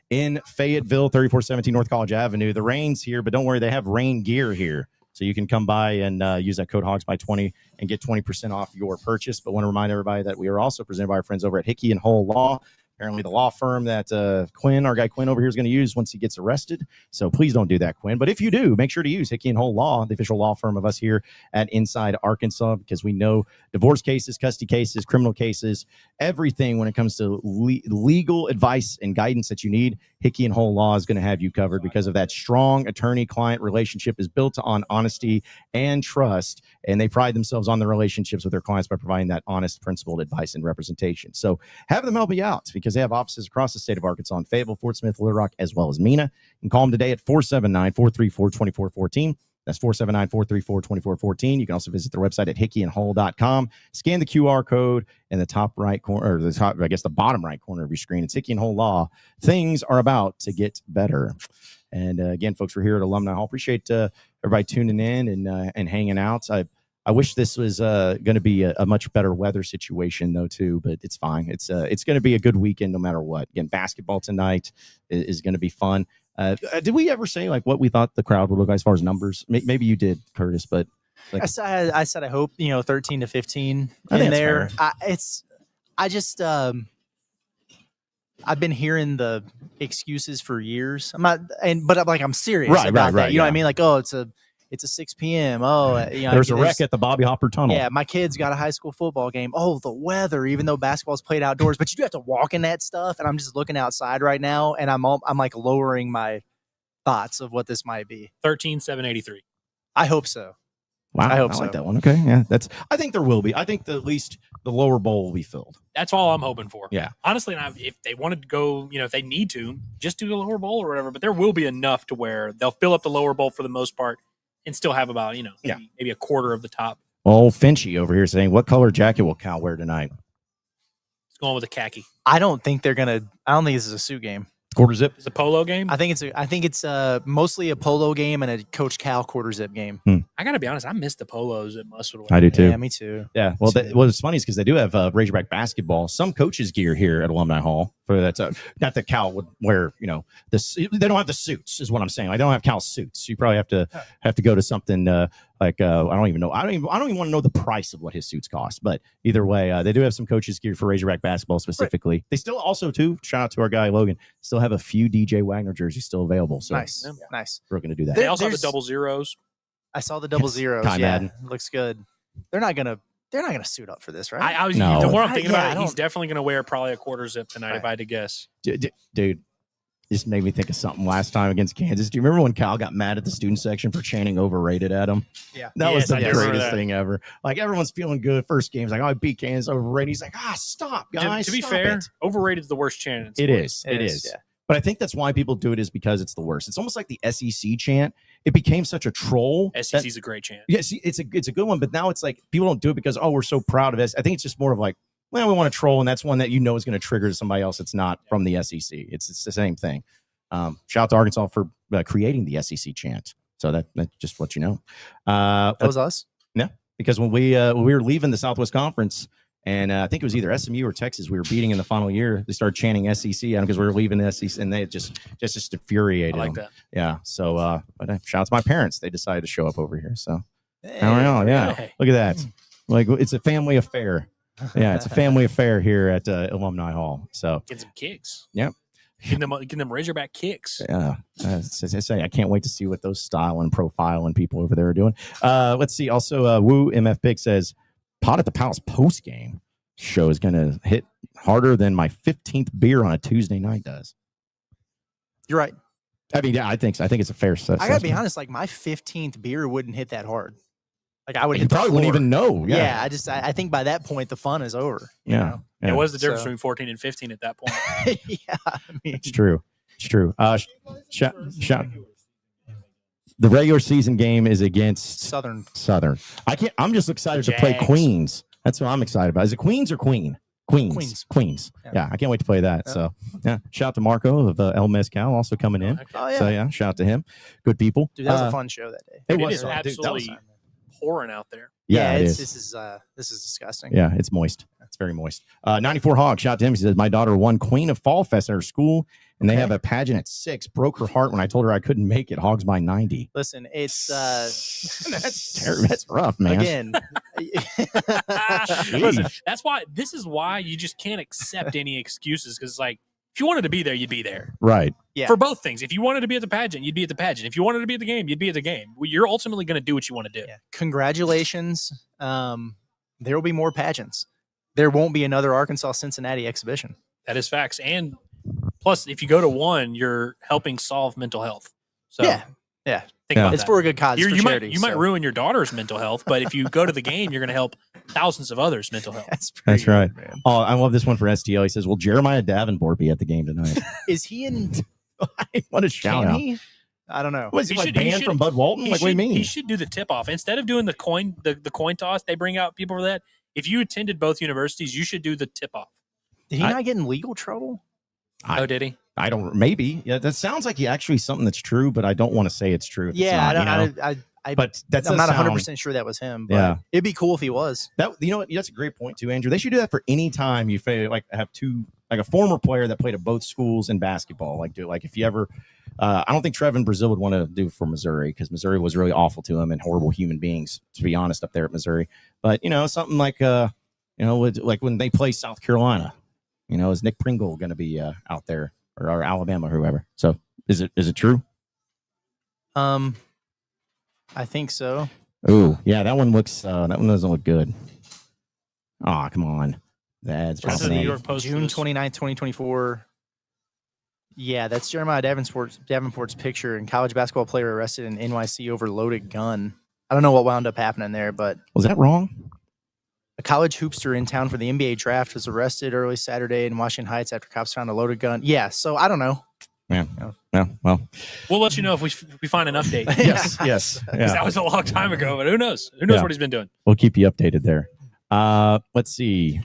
in Fayetteville, 3417 North College Avenue. The rain's here, but don't worry, they have rain gear here. So you can come by and use that code HOGSBY20 and get 20% off your purchase. But want to remind everybody that we are also presented by our friends over at Hickey and Hole Law. Apparently the law firm that our guy Quinn over here is going to use once he gets arrested. So please don't do that, Quinn. But if you do, make sure to use Hickey and Hole Law, the official law firm of us here at Inside Arkansas, because we know divorce cases, custody cases, criminal cases, everything when it comes to legal advice and guidance that you need. Hickey and Hole Law is going to have you covered because of that strong attorney-client relationship is built on honesty and trust, and they pride themselves on the relationships with their clients by providing that honest, principled advice and representation. So have them help you out because they have offices across the state of Arkansas in Fayetteville, Fort Smith, Little Rock, as well as Mena. You can call them today at 479-434-2414. That's 479-434-2414. You can also visit their website at hickeyandhole.com. Scan the QR code in the top right corner, or the bottom right corner of your screen. It's Hickey and Hole Law. Things are about to get better. And again, folks, we're here at Alumni Hall. Appreciate everybody tuning in and hanging out. I wish this was going to be a much better weather situation, though, too, but it's fine. It's going to be a good weekend no matter what. Again, basketball tonight is going to be fun. Did we ever say like what we thought the crowd would look like as far as numbers? Maybe you did, Curtis, but like, I said I hope 13 to 15 I think in there. that's I've been hearing the excuses for years. I'm serious Right, about that. You know what I yeah. mean? Like, oh, it's a 6 p.m. Oh, there's a wreck at the Bobby Hopper Tunnel. Yeah, my kid's got a high school football game. Oh, the weather, even though basketball's played outdoors, but you do have to walk in that stuff. And I'm just looking outside right now, and I'm like lowering my thoughts of what this might be. 13,783. I hope so. Wow, I hope like so. that one. Okay, yeah, I think there will be. I think at least the lower bowl will be filled. That's all I'm hoping for. Yeah. Honestly, if they wanted to go, if they need to, just do the lower bowl or whatever. But there will be enough to where they'll fill up the lower bowl for the most part and still have about, maybe a quarter of the top. Old Finchy over here saying, what color jacket will Cal wear tonight? It's going with a khaki. I don't think this is a suit game. Quarter zip? It's a polo game. I think it's mostly a polo game and a Coach Cal quarter zip game. I got to be honest, I missed the polos at Mustard. I do too. Yeah, me too. Yeah. Well, what's funny is because they do have Razorback basketball, some coaches gear here at Alumni Hall. For that's not that Cal would wear. They don't have the suits, is what I'm saying. I don't have Cal suits. You probably have to go to something like I don't even know. I don't even want to know the price of what his suits cost. But either way, they do have some coaches gear for Razorback basketball specifically. Right. They still also too. Shout out to our guy Logan. Still have a few DJ Wagner jerseys still available. So nice. We're going to do that. They also have the double zeros. I saw the double zeros. Yeah, looks good. They're not gonna suit up for this, right? The more I'm thinking about it, he's definitely gonna wear probably a quarter zip tonight, if I had to guess. Dude, this made me think of something last time against Kansas. Do you remember when Cal got mad at the student section for chanting overrated at him? Yeah. That was the greatest thing ever. Like, everyone's feeling good. First game's like, I beat Kansas, overrated. He's like, stop, guys. To be fair, overrated is the worst chant. It is. Yeah. But I think that's why people do it is because it's the worst. It's almost like the SEC chant. It became such a troll. SEC's a great chant. Yeah, it's a good one. But now it's like people don't do it because, we're so proud of it. I think it's just more of like, well, we want to troll. And that's one that is going to trigger somebody else that's not from the SEC. It's the same thing. Shout out to Arkansas for creating the SEC chant. So that's just what you know. That was us? Yeah, because when we were leaving the Southwest Conference And I think it was either SMU or Texas. We were beating in the final year. They started chanting SEC because we were leaving the SEC, and they just infuriated I like them. that. Yeah. So, but shout out to my parents. They decided to show up over here. So, Hey, I don't know. Yeah. hey. Look at that. Like, it's a family affair. Yeah, it's a family affair here at Alumni Hall. So, Get some kicks. Yep. Getting them Razorback kicks. yeah, as I say, I can't wait to see what those style and profile and people over there are doing. Let's see. Also, Woo MF Big says, Pot at the Palace post game show is going to hit harder than my 15th beer on a Tuesday night does. You're right. I mean, yeah, I think so. I think it's a fair assessment. I gotta be honest. Like my 15th beer wouldn't hit that hard. Like I would. You hit the probably wouldn't floor. even know. Yeah. I think by that point the fun is over. You know? Yeah. It was the difference So- between 14 and 15 at that point. Yeah. I mean, It's true. It's true. The regular season game is against Southern. Southern. I'm just excited to play Jags. Queens. That's what I'm excited about. Is it Queens or Queen? Queens. Yeah. Yeah, I can't wait to play that. Yeah. So, yeah, shout out to Marco of El Mezcal also coming in. Oh yeah. So, yeah, shout out to him. Good people. Dude, that was a fun show that day. It It was is fun. Dude, that absolutely was- pouring out there. Yeah, it is. This is disgusting. Yeah, it's moist. It's very moist. 94 Hog, shout out to him. He says, my daughter won Queen of Fall Fest at her school, and they Okay. have a pageant at 6. Broke her heart when I told her I couldn't make it. Hogs by 90. Listen, it's That's terrible. That's rough, man. again. Listen, this is why you just can't accept any excuses because, like, if you wanted to be there, you'd be there. Right. Yeah. For both things. If you wanted to be at the pageant, you'd be at the pageant. If you wanted to be at the game, you'd be at the game. You're ultimately going to do what you want to do. Yeah. Congratulations. There will be more pageants. There won't be another Arkansas Cincinnati exhibition. That is facts. And plus, if you go to one, you're helping solve mental health. So Yeah. think Yeah. about It's that. for a good cause. You for charity, might so ruin your daughter's mental health, but if you go to the game, you're going to help thousands of others' mental health. That's pretty That's right. good, man. Oh, I love this one for STL. He says, will Jeremiah Davenport be at the game tonight? Is he in? What a shout Can out. he? I don't know. Was he He like should- he banned should- from Bud Walton? He Like, what do you should- mean? He should do the tip off instead of doing the coin toss. They bring out people for that. If you attended both universities, you should do the tip off. Did he I- not get in legal trouble? Oh, did he? I don't. Maybe. Yeah, that sounds like actually something that's true, but I don't want to say it's true. if it's Yeah, not, I you don't. know? I But that's I'm not 100% sure that was him. But Yeah. it'd be cool if he was. That, you know what? That's a great point too, Andrew. They should do that for any time you like have two, like a former player that played at both schools in basketball. Like if you ever, I don't think Trevin Brazil would want to do for Missouri because Missouri was really awful to him and horrible human beings, to be honest, up there at Missouri. But something like like when they play South Carolina, is Nick Pringle going to be out there or Alabama or whoever? So is it true? I think so. Oh yeah, that one doesn't look good. Oh, come on. That's That's the New fascinating. York Post. June 29th, 2024. Yeah, that's Jeremiah Davenport's picture. And college basketball player arrested in NYC over loaded gun. I don't know what wound up happening there, but Was that wrong? a college hoopster in town for the NBA draft was arrested early Saturday in Washington Heights after cops found a loaded gun. Yeah, so I don't know. Yeah. Well. We'll let you know if we find an update. Yes. Yes. 'Cause Yeah. that was a long time ago, but who knows? Who knows Yeah. what he's been doing? We'll keep you updated there. Let's see.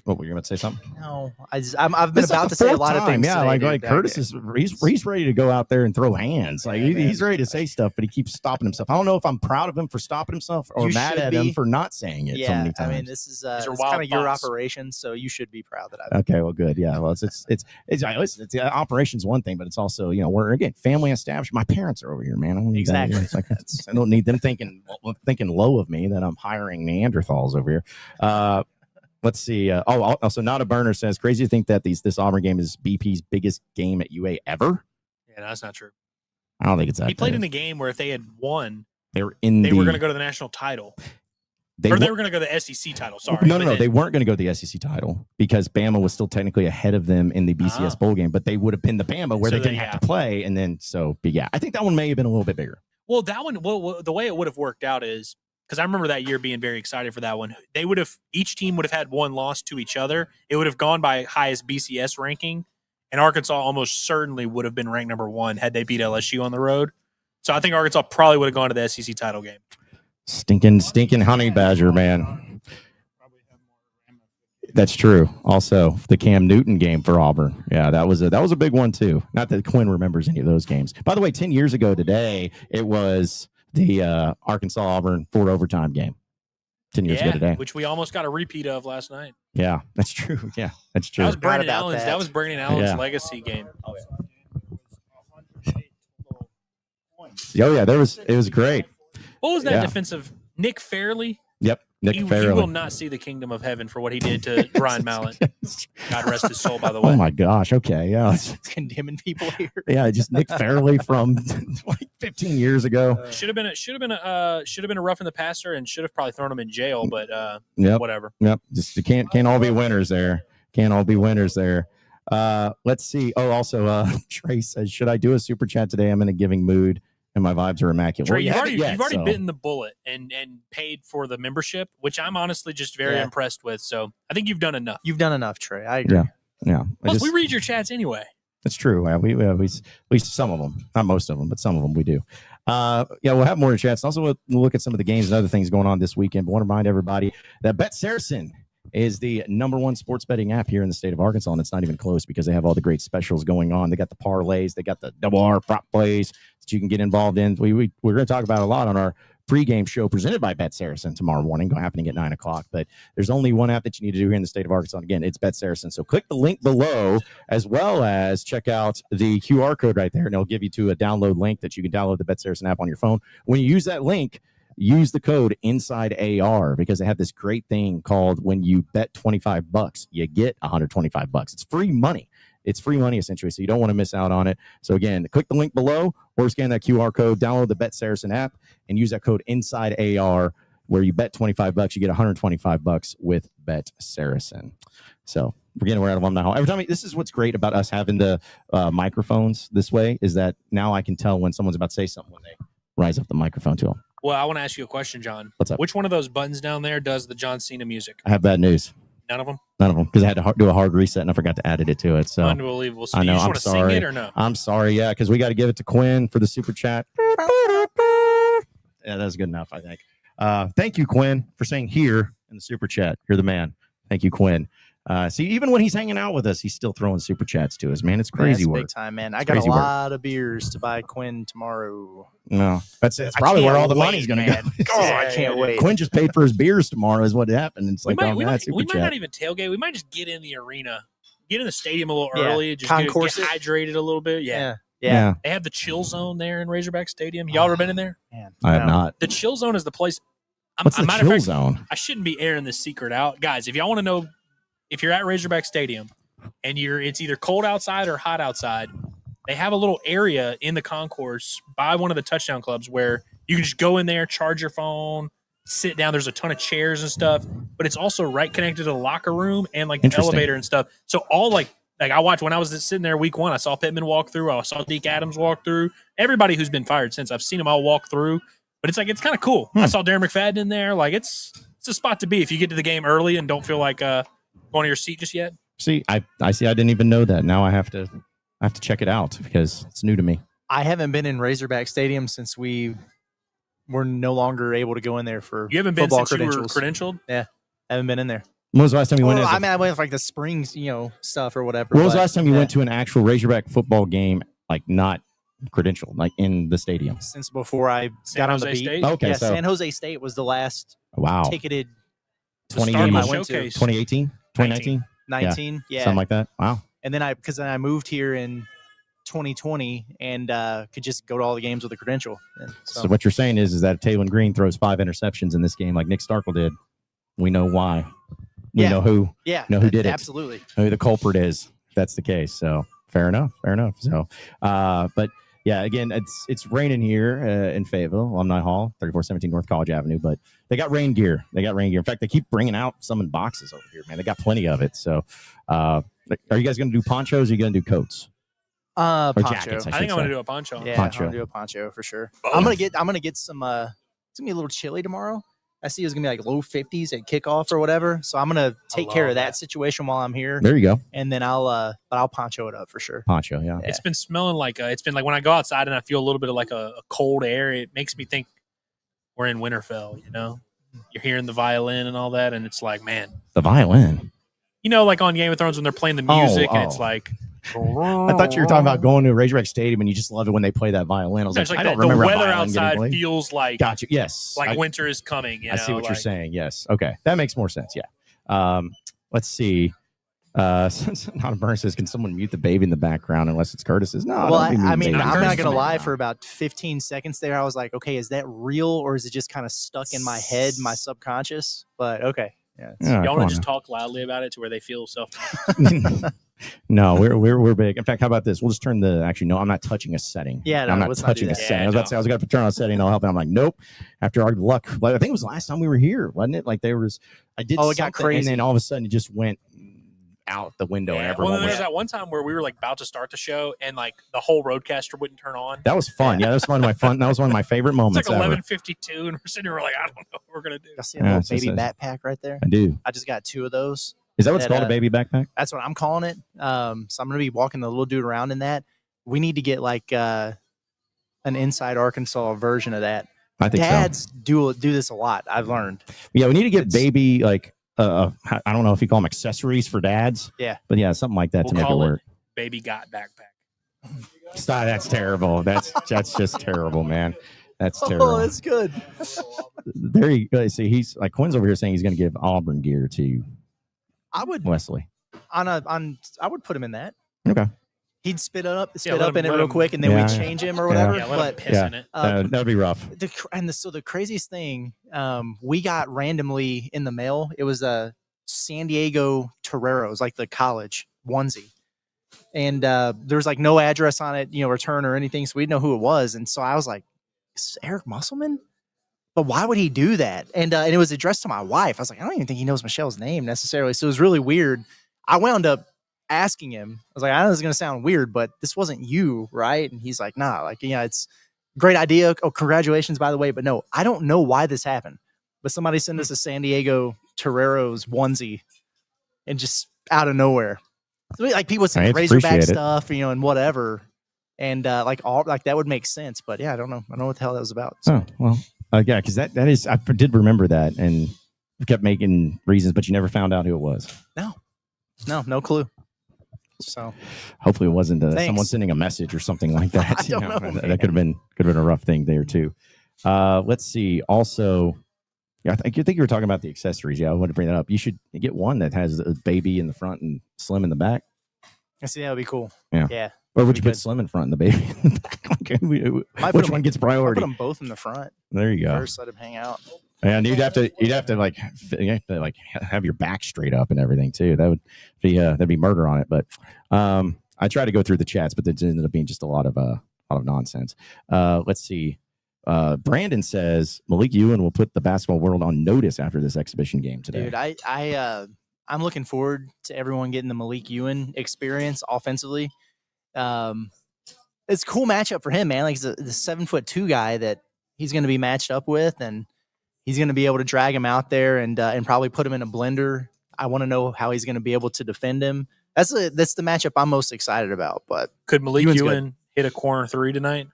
What were you going to say? Something? No, I've been This is about like to the say a fourth lot of time. things. Yeah, today, like dude. Curtis is he's ready to go out there and throw hands. Like Yeah, man. he's ready to say stuff, but he keeps stopping himself. I don't know if I'm proud of him for stopping himself or You mad should at him be. for not saying it so Yeah, many times. I mean, this is are it's wild kind of your thoughts. operation, so you should be proud that I've. Okay, well, good. Yeah, well, it's operation's one thing, but it's also we're again family established. My parents are over here, man. I don't need that. Exactly. It's like, I don't need them thinking low of me that I'm hiring Neanderthals over here. Let's see. Also, Not a Burner says crazy to think that this Auburn game is BP's biggest game at UA ever. Yeah, no, that's not true. I don't think it's that. He played big. in a game where if they had won, They were they were going to go to the national title. They Or they were were going to go to the SEC title. Sorry. no. But They weren't going to go to the SEC title because Bama was still technically ahead of them in the BCS bowl game, but they would have been the Bama where So they didn't have to play, and then I think that one may have been a little bit bigger. Well, that one, the way it would have worked out is because I remember that year being very excited for that one. Each team would have had one loss to each other. It would have gone by highest BCS ranking, and Arkansas almost certainly would have been ranked number 1 had they beat LSU on the road. So I think Arkansas probably would have gone to the SEC title game. Stinking honey badger, man. That's true. Also, the Cam Newton game for Auburn. Yeah, that was a big one too. Not that Quinn remembers any of those games. By the way, 10 years ago today, it was the Arkansas Auburn 4 overtime game. 10 years ago today. Which we almost got a repeat of last night. Yeah, that's true. Yeah, that's true. That was Brandon about Allen's. that. That was Brandon Allen's legacy game. Oh yeah, it was great. What was that defensive? Nick Fairley? Yep, Nick Fairley. He will not see the kingdom of heaven for what he did to Brian Mallett. God rest his soul, by the way. Oh my gosh. Okay, yeah. Condemning people here. Yeah, just Nick Fairley from like 15 years ago. Should have been a rough in the passer and should have probably thrown him in jail, but whatever. Yep. Just you can't all be winners there. Can't all be winners there. Let's see. Oh, also Trey says, should I do a super chat today? I'm in a giving mood and my vibes are immaculate. Trey, you've already bitten the bullet and paid for the membership, which I'm honestly just very impressed with. So I think you've done enough. You've done enough, Trey. I agree. Yeah. Plus, we read your chats anyway. That's true. We at least some of them, not most of them, but some of them we do. We'll have more chats. Also, we'll look at some of the games and other things going on this weekend. But I want to remind everybody that SARACEN is the #1 sports betting app here in the state of Arkansas, and it's not even close because they have all the great specials going on. They got the parlays, they got the double R prop plays that you can get involved in. We're going to talk about a lot on our pregame show presented by SARACEN tomorrow morning, happening at 9 o'clock. But there's only one app that you need to do here in the state of Arkansas. And again, it's SARACEN. So click the link below, as well as check out the QR code right there, and it'll give you to a download link that you can download the SARACEN app on your phone. When you use that link, use the code inside AR because they have this great thing called when you bet $25, you get $125. It's free money. It's free money essentially, so you don't want to miss out on it. So again, click the link below or scan that QR code, download the SARACEN app, and use that code inside AR where you bet $25, you get $125 with SARACEN. So we're at Alumni Hall. Every time this is what's great about us having the microphones this way is that now I can tell when someone's about to say something when they rise up the microphone to them. Well, I want to ask you a question, John. What's up? Which one of those buttons down there does the John Cena music? I have bad news. None of them? None of them, because I had to do a hard reset and I forgot to add it to it. So unbelievable. So I know. You just I'm want to sorry. sing it or no? I'm sorry. Yeah, because we got to give it to Quinn for the super chat. Yeah, that's good enough, I think. Thank you, Quinn, for saying here in the super chat. You're the man. Thank you, Quinn. See, even when he's hanging out with us, he's still throwing super chats to us, man. It's crazy work. Big time, man. I got a lot of beers to buy Quinn tomorrow. No, that's probably where all the money's going to go. Oh, I can't wait. Quinn just paid for his beers tomorrow is what happened. It's like, we might not even tailgate. We might just get in the arena, get in the stadium a little early, just get hydrated a little bit. Yeah. They have the chill zone there in Razorback Stadium. Y'all ever been in there? Man, I have not. The chill zone is the place. What's the chill zone? I shouldn't be airing this secret out. Guys, if y'all want to know, if you're at Razorback Stadium and it's either cold outside or hot outside, they have a little area in the concourse by one of the touchdown clubs where you can just go in there, charge your phone, sit down. There's a ton of chairs and stuff, but it's also right connected to the locker room and like the elevator and stuff. So all like I watched when I was sitting there week 1, I saw Pittman walk through. I saw Deke Adams walk through. Everybody who's been fired since, I've seen them all walk through. But it's kind of cool. I saw Darren McFadden in there. Like it's a spot to be if you get to the game early and don't feel like going to your seat just yet. See, I see. I didn't even know that. Now I have to check it out because it's new to me. I haven't been in Razorback Stadium since we were no longer able to go in there for You haven't been since you were credentialed? Yeah, I haven't been in there. When was the last time you went in? I went for like the springs, stuff or whatever. When was the last time you went to an actual Razorback football game, like not credentialed, like in the stadium? Since before I got on the beat. State? Okay, yeah, so San Jose State was the last ticketed 20 game I games. went to. 2018, 2019, 19, yeah. something like that. Wow. And then I moved here in 2020 and could just go to all the games with a credential. And so what you're saying is that if Taylor Green throws 5 interceptions in this game like Nick Starkel did, we know why. We know who. Yeah. Know who did it. Absolutely. Who the culprit is. If that's the case. So fair enough. So, but yeah, again, it's raining here in Fayetteville, Alumni Hall, 3417 North College Avenue. But they got rain gear. In fact, they keep bringing out some in boxes over here, man. They got plenty of it. So, are you guys going to do ponchos? Or are you going to do coats? Poncho. Jackets, I think I'm going to do a poncho. Yeah, I'm going to do a poncho for sure. Both. I'm going to get some. It's going to be a little chilly tomorrow. I see it's going to be like low 50s at kickoff or whatever. So I'm going to take care of that situation while I'm here. There you go. And then I'll poncho it up for sure. Poncho, yeah. It's been smelling like it's been like when I go outside and I feel a little bit of like a cold air, it makes me think we're in Winterfell, You're hearing the violin and all that, and it's like, man. The violin? Like on Game of Thrones when they're playing the music and it's like I thought you were talking about going to Razorback Stadium and you just love it when they play that violin. I was It's like, like I don't the remember a weather violin getting outside played. feels like Gotcha. Yes. like winter is coming. I see what you're like, saying. Yes. Okay. That makes more sense. Yeah. Let's see. Not a burn says, can someone mute the baby in the background unless it's Curtis's? No. Well, don't be I muting mean, babies I'm in not the gonna lie. background. For about 15 seconds there, I was like, okay, is that real or is it just kind of stuck in my head, my subconscious? But okay, yeah. Yeah, y'all come want to on just talk loudly about it to where they feel self. now. No, we're big. In fact, how about this? We'll just turn the. Actually, no, I'm not touching a setting. Yeah, no, I'm not let's not do touching a that. setting. Yeah, I was about to say I was going to turn on a setting. I'll help. And I'm like, nope. After our luck, but I think it was the last time we were here, wasn't it? Like there was. I did. Oh, it got something, crazy. and then all of a sudden it just went out the window. And Yeah. everyone Well, then was, there's that one time where we were like about to start the show and like the whole roadcaster wouldn't turn on. that was fun. Yeah, that was one of my fun. That was one of my favorite It's moments. like ever. 11:52, and we're sitting here we're like, I don't know what we're gonna do. I see a Yeah, little it's just baby a- backpack right there. I do. I just got 2 of those. Is that what's That, called a baby backpack? That's what I'm calling it. So I'm gonna be walking the little dude around in that. We need to get like an Inside Arkansas version of that. I think Dads do this a lot. I've learned. so. Yeah, we need to get It's- baby like. I don't know if you call them accessories for dads. Yeah. But yeah, something like that We'll to make it call work. Baby got backpack. Stop, that's terrible. That's just terrible, man. That's terrible. Oh, that's good. There you go. See, he's like Quinn's over here saying he's going to give Auburn gear to I would Wesley. I would put him in that. Okay. He'd spit up let him- in it let real him- quick, and then Yeah, we'd yeah. change him or Yeah. whatever. Yeah, let him But piss yeah. in it. That'd be rough. so the craziest thing, we got randomly in the mail. It was a San Diego Toreros, like the college onesie, and there was like no address on it, return or anything, so we didn't know who it was. And so I was like, "Is Eric Musselman?" But why would he do that? And it was addressed to my wife. I was like, I don't even think he knows Michelle's name necessarily. So it was really weird. I wound up asking him. I was like, I know this is going to sound weird, but this wasn't you, right? And he's like, nah, like, yeah, it's a great idea. Oh, congratulations, by the way. But no, I don't know why this happened. But somebody sent us a San Diego Toreros onesie and just out of nowhere. So, like people send Hey, Razorback appreciate it. stuff, and whatever. And like that would make sense. But yeah, I don't know. I don't know what the hell that was about. So. Oh, well, yeah, because that is, I did remember that and kept making reasons, but you never found out who it was. No clue. So Hopefully it wasn't Thanks. someone sending a message or something like that. I don't know, That man. could have been a rough thing there too. Let's see. Also, yeah, I think you were talking about the accessories. Yeah, I wanted to bring that up. You should get one that has a baby in the front and Slim in the back. I see that would be cool. Yeah. that'd Or would you be put good. Slim in front and the baby in the back? Might put Which them- one gets I'll priority? put them both in the front. There you go. First, let them hang out. And you'd have to like have your back straight up and everything too. That would be that'd be murder on it. But I try to go through the chats, but it ended up being just a lot of nonsense. Let's see. Brandon says Malik Ewan will put the basketball world on notice after this exhibition game today. Dude, I'm looking forward to everyone getting the Malik Ewan experience offensively. It's a cool matchup for him, man. Like he's the 7'2" guy that he's going to be matched up with, and he's going to be able to drag him out there and probably put him in a blender. I want to know how he's going to be able to defend him. That's the matchup I'm most excited about. But Could Malik Ewan's Ewan hit a corner 3 tonight?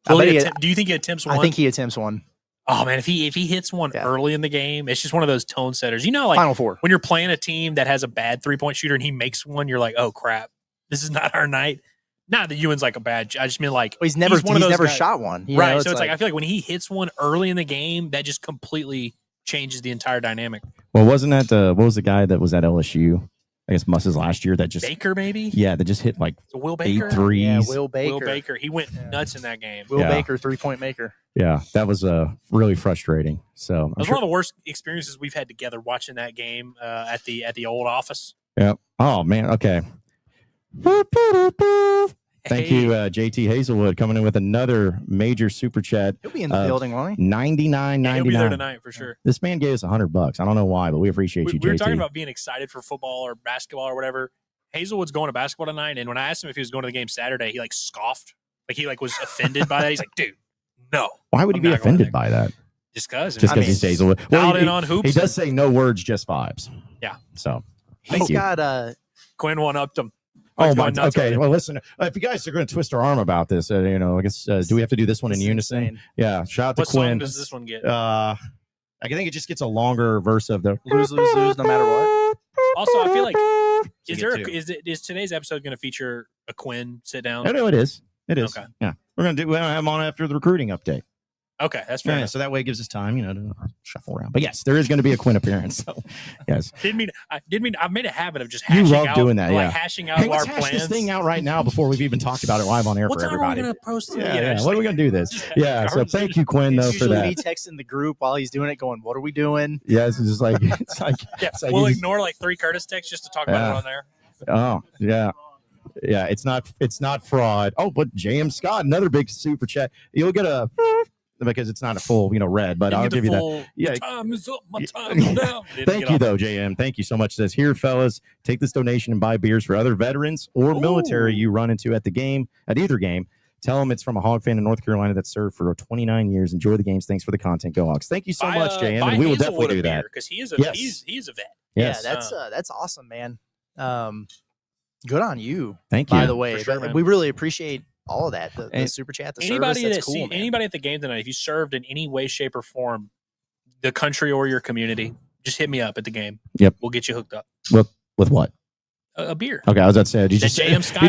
I Will bet he he- attempt- do you think he attempts one? I think he attempts one. Oh man, if he hits one Yeah. early in the game, it's just one of those tone setters. Like Final four. when you're playing a team that has a bad 3-point shooter and he makes one, you're like, oh crap, this is not our night. Not that Ewan's like a bad. I just mean like Well, he's never one of those guys. shot one. You Right. know, So it's like I feel like when he hits one early in the game, that just completely changes the entire dynamic. Well, wasn't that what was the guy that was at LSU? I guess Muss's last year that just Baker, maybe? that just hit like So Will 8 Baker? threes. yeah, Will Baker. Will Baker. He went Yeah. nuts in that game. Will Yeah. Baker, 3-point maker. Yeah, that was really frustrating. So It I'm was sure, one of the worst experiences we've had together watching that game at the old office. yeah. Oh man. Okay. Thank Hey, you, JT Hazelwood, coming in with another major super chat. He'll be in the building, won't he? $99.99. He'll be there tonight for sure. This man gave us $100. I don't know why, but we appreciate you, We were JT. talking about being excited for football or basketball or whatever. Hazelwood's going to basketball tonight, and when I asked him if he was going to the game Saturday, he like scoffed, like he like was offended by that. He's like, "Dude, no." Why would he I'm be not going offended there. by that? Just because. Just because he's Hazelwood. Dialed Well, in on hoops. he does say no words, just vibes. Yeah. So He's thank you. got Quinn one upped him. Oh Quinn's my. going nuts over Okay. there. Well, listen. If you guys are going to twist our arm about this, I guess do we have to do this one in This is unison? insane. Yeah. Shout out to What song Quinn. does this one get? I think it just gets a longer verse of the lose, no matter what. Also, I feel like Is today's episode going to feature a Quinn sit down? No, it is. It is. Okay. Yeah, we're gonna have him on after the recruiting update. Okay, that's fair. Yeah, so that way it gives us time, to shuffle around. But yes, there is going to be a Quinn appearance. So yes, I made a habit of just you hashing love out, doing that. Yeah, hashing out hey, our let's hash plans. this thing out right now before we've even talked about it live on air What for time everybody. are we going to post it? Yeah. What are we going to do this? Yeah. So thank you, Quinn, though, for Usually that. me texting the group while he's doing it, going, "What are we doing?" Yeah, it's just like we'll ignore like 3 Curtis texts just to talk about it on there. Oh yeah. Yeah, it's not fraud. Oh, but JM Scott, another big super chat. You'll get a because it's not a full, red, but I'll give you that. Yeah. My time is up. My time is down. Thank you, though, JM. Thank you so much. It says here, fellas, take this donation and buy beers for other veterans or military you run into at either game. Tell them it's from a Hog fan in North Carolina that served for 29 years. Enjoy the games. Thanks for the content. Go Hogs. Thank you so much, JM. And we will definitely do that because he is a vet. Yes. Yeah, that's awesome, man. Good on you. Thank you. By the way, sure, we really appreciate all of that. The super chat, the anybody service, that's cool, man. Anybody at the game tonight, if you served in any way, shape, or form, the country or your community, just hit me up at the game. Yep, we'll get you hooked up. With what? A beer. Okay, I was about to say. You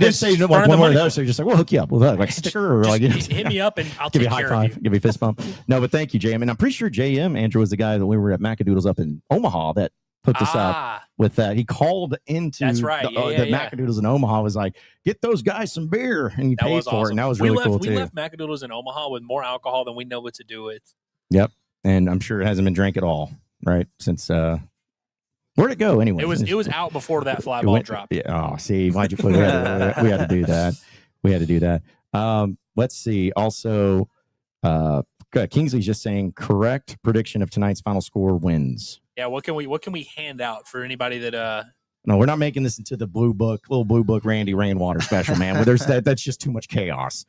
didn't say one or the other, so you're just like, we'll hook you up with that. Like, sure, hit me up and I'll give you take a high care five, of you. give you a fist bump. No, but thank you, JM. And I'm pretty sure JM Andrew was the guy that we were at Macadoodles up in Omaha that put this up with that. He called into that's right. the Macadoodles in Omaha, was like, get those guys some beer, and he paid for it, and that was really cool too. We left Macadoodles in Omaha with more alcohol than we know what to do with. Yep, and I'm sure it hasn't been drank at all, right? Since where'd it go anyway? It was out before that fly ball dropped. Yeah. Oh, see, why'd you put it? We had to do that. We had to do that. Let's see. Also, Kingsley's just saying correct prediction of tonight's final score wins. Yeah, what can we hand out for anybody that No, we're not making this into the little blue book Randy Rainwater special, man. Where there's that's just too much chaos.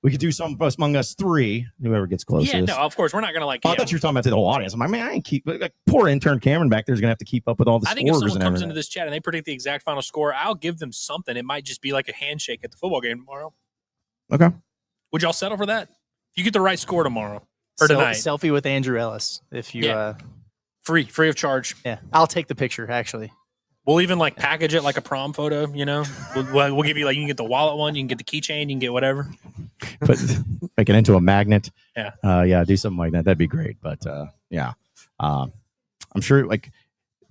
We could do some among us three, whoever gets closest. Yeah, no, of course we're not gonna I thought you were talking about the whole audience. I'm like, man, I ain't keep poor intern Cameron back there's gonna have to keep up with all the scores. I think if someone and comes everything. into this chat and they predict the exact final score, I'll give them something. It might just be like a handshake at the football game tomorrow. Okay. Would y'all settle for that? If you get the right score tomorrow or tonight. Selfie with Andrew Ellis. If you free of charge. Yeah, I'll take the picture actually. We'll even package it like a prom photo, We'll give you you can get the wallet one, you can get the keychain, you can get whatever. But make it into a magnet. Yeah. Do something like that. That'd be great. But I'm sure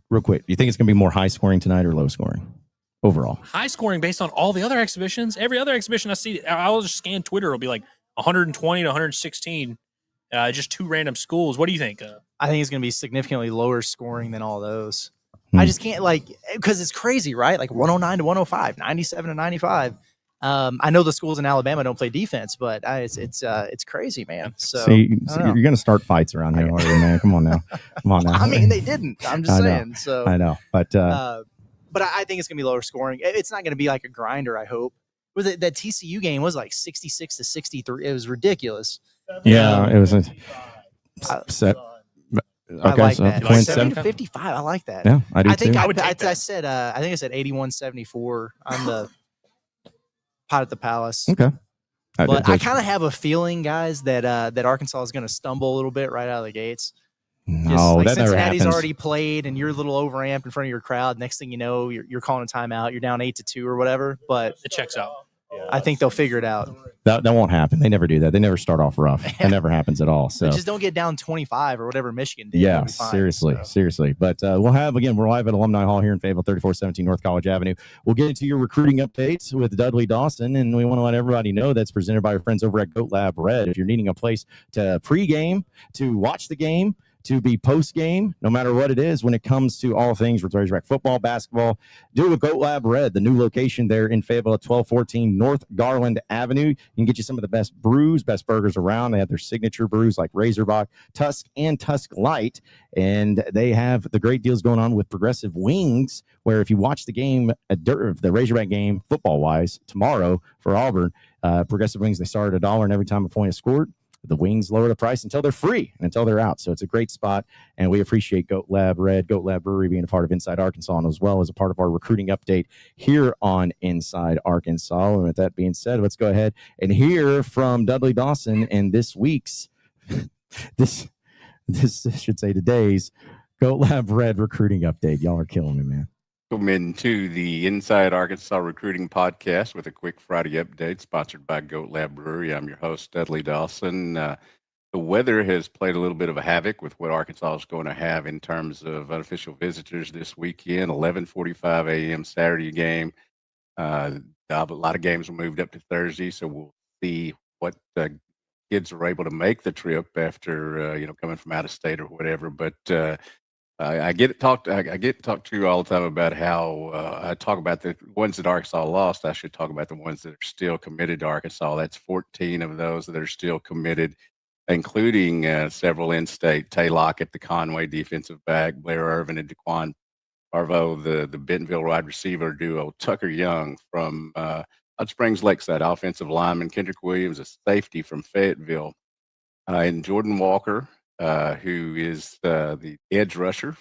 real quick, do you think it's gonna be more high scoring tonight or low scoring overall? High scoring based on all the other exhibitions. Every other exhibition I see, I'll just scan Twitter, it'll be 120 to 116. Just 2 random schools. What do you think? I think it's going to be significantly lower scoring than all those. I just can't because it's crazy, right? 109 to 105, 97 to 95. I know the schools in Alabama don't play defense, but it's crazy, man. So you're going to start fights around here, man. Come on now. I mean, they didn't. I'm just saying. So I know, but I think it's going to be lower scoring. It's not going to be like a grinder. I hope. That TCU game was 66 to 63. It was ridiculous. Yeah, it was a set. Okay, I like that. 70 to 55. I like that. Yeah, I do I think too. I said 81-74 on the pot at the Palace. Okay. But I kind of have a feeling, guys, that Arkansas is going to stumble a little bit right out of the gates. No, that never happens. Cincinnati's already played, and you're a little overamped in front of your crowd. Next thing you know, you're calling a timeout. You're down 8-2 or whatever. But it checks out. I think they'll figure it out. That won't happen. They never do that. They never start off rough. That never happens at all. So just don't get down 25 or whatever Michigan did. Yeah, seriously. But we're live at Alumni Hall here in Fayetteville, 3417 North College Avenue. We'll get into your recruiting updates with Dudley Dawson, and we want to let everybody know that's presented by our friends over at Goat Lab Red. If you're needing a place to pregame, to watch the game, to be post-game, no matter what it is, when it comes to all things Razorback football, basketball, do it with Goat Lab Red, the new location there in Fayetteville at 1214 North Garland Avenue. You can get you some of the best brews, best burgers around. They have their signature brews like Razorback, Tusk, and Tusk Light. And they have the great deals going on with Progressive Wings, where if you watch the game, the Razorback game, football-wise, tomorrow for Auburn, Progressive Wings, they start at $1, and every time a point is scored, the wings lower the price until they're free and until they're out. So it's a great spot, and we appreciate Goat Lab Red, Goat Lab Brewery being a part of Inside Arkansas, and as well as a part of our recruiting update here on Inside Arkansas. And with that being said, let's go ahead and hear from Dudley Dawson and this week's, this should say today's Goat Lab Red recruiting update. Y'all are killing me, man. Welcome into the Inside Arkansas Recruiting Podcast with a quick Friday update sponsored by Goat Lab Brewery. I'm your host, Dudley Dawson. The weather has played a little bit of a havoc with what Arkansas is going to have in terms of unofficial visitors this weekend. 11:45 a.m. Saturday game. A lot of games were moved up to Thursday, so we'll see what kids are able to make the trip after coming from out of state or whatever. But I get talked to you all the time about how I talk about the ones that Arkansas lost. I should talk about the ones that are still committed to Arkansas. That's 14 of those that are still committed, including several in-state. Tay Lockett, the Conway defensive back, Blair Irvin and Daquan Parvo, the Bentonville wide receiver duo, Tucker Young from Hot Springs Lakeside, offensive lineman, Kendrick Williams, a safety from Fayetteville, and Jordan Walker, who is the edge rusher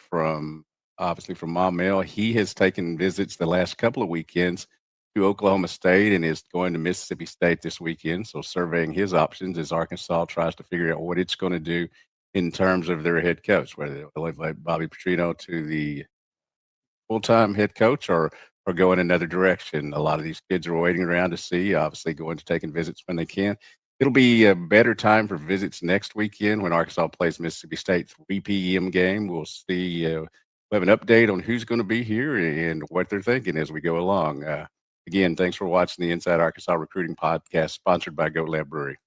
obviously from Maumelle. He has taken visits the last couple of weekends to Oklahoma State and is going to Mississippi State this weekend. So surveying his options as Arkansas tries to figure out what it's going to do in terms of their head coach, whether they'll elevate Bobby Petrino to the full-time head coach or go in another direction. A lot of these kids are waiting around to see, obviously going to taking visits when they can. It'll be a better time for visits next weekend when Arkansas plays Mississippi State, 3 p.m. game. We'll see. We'll have an update on who's going to be here and what they're thinking as we go along. Again, thanks for watching the Inside Arkansas Recruiting Podcast, sponsored by Goat Lab Brewery.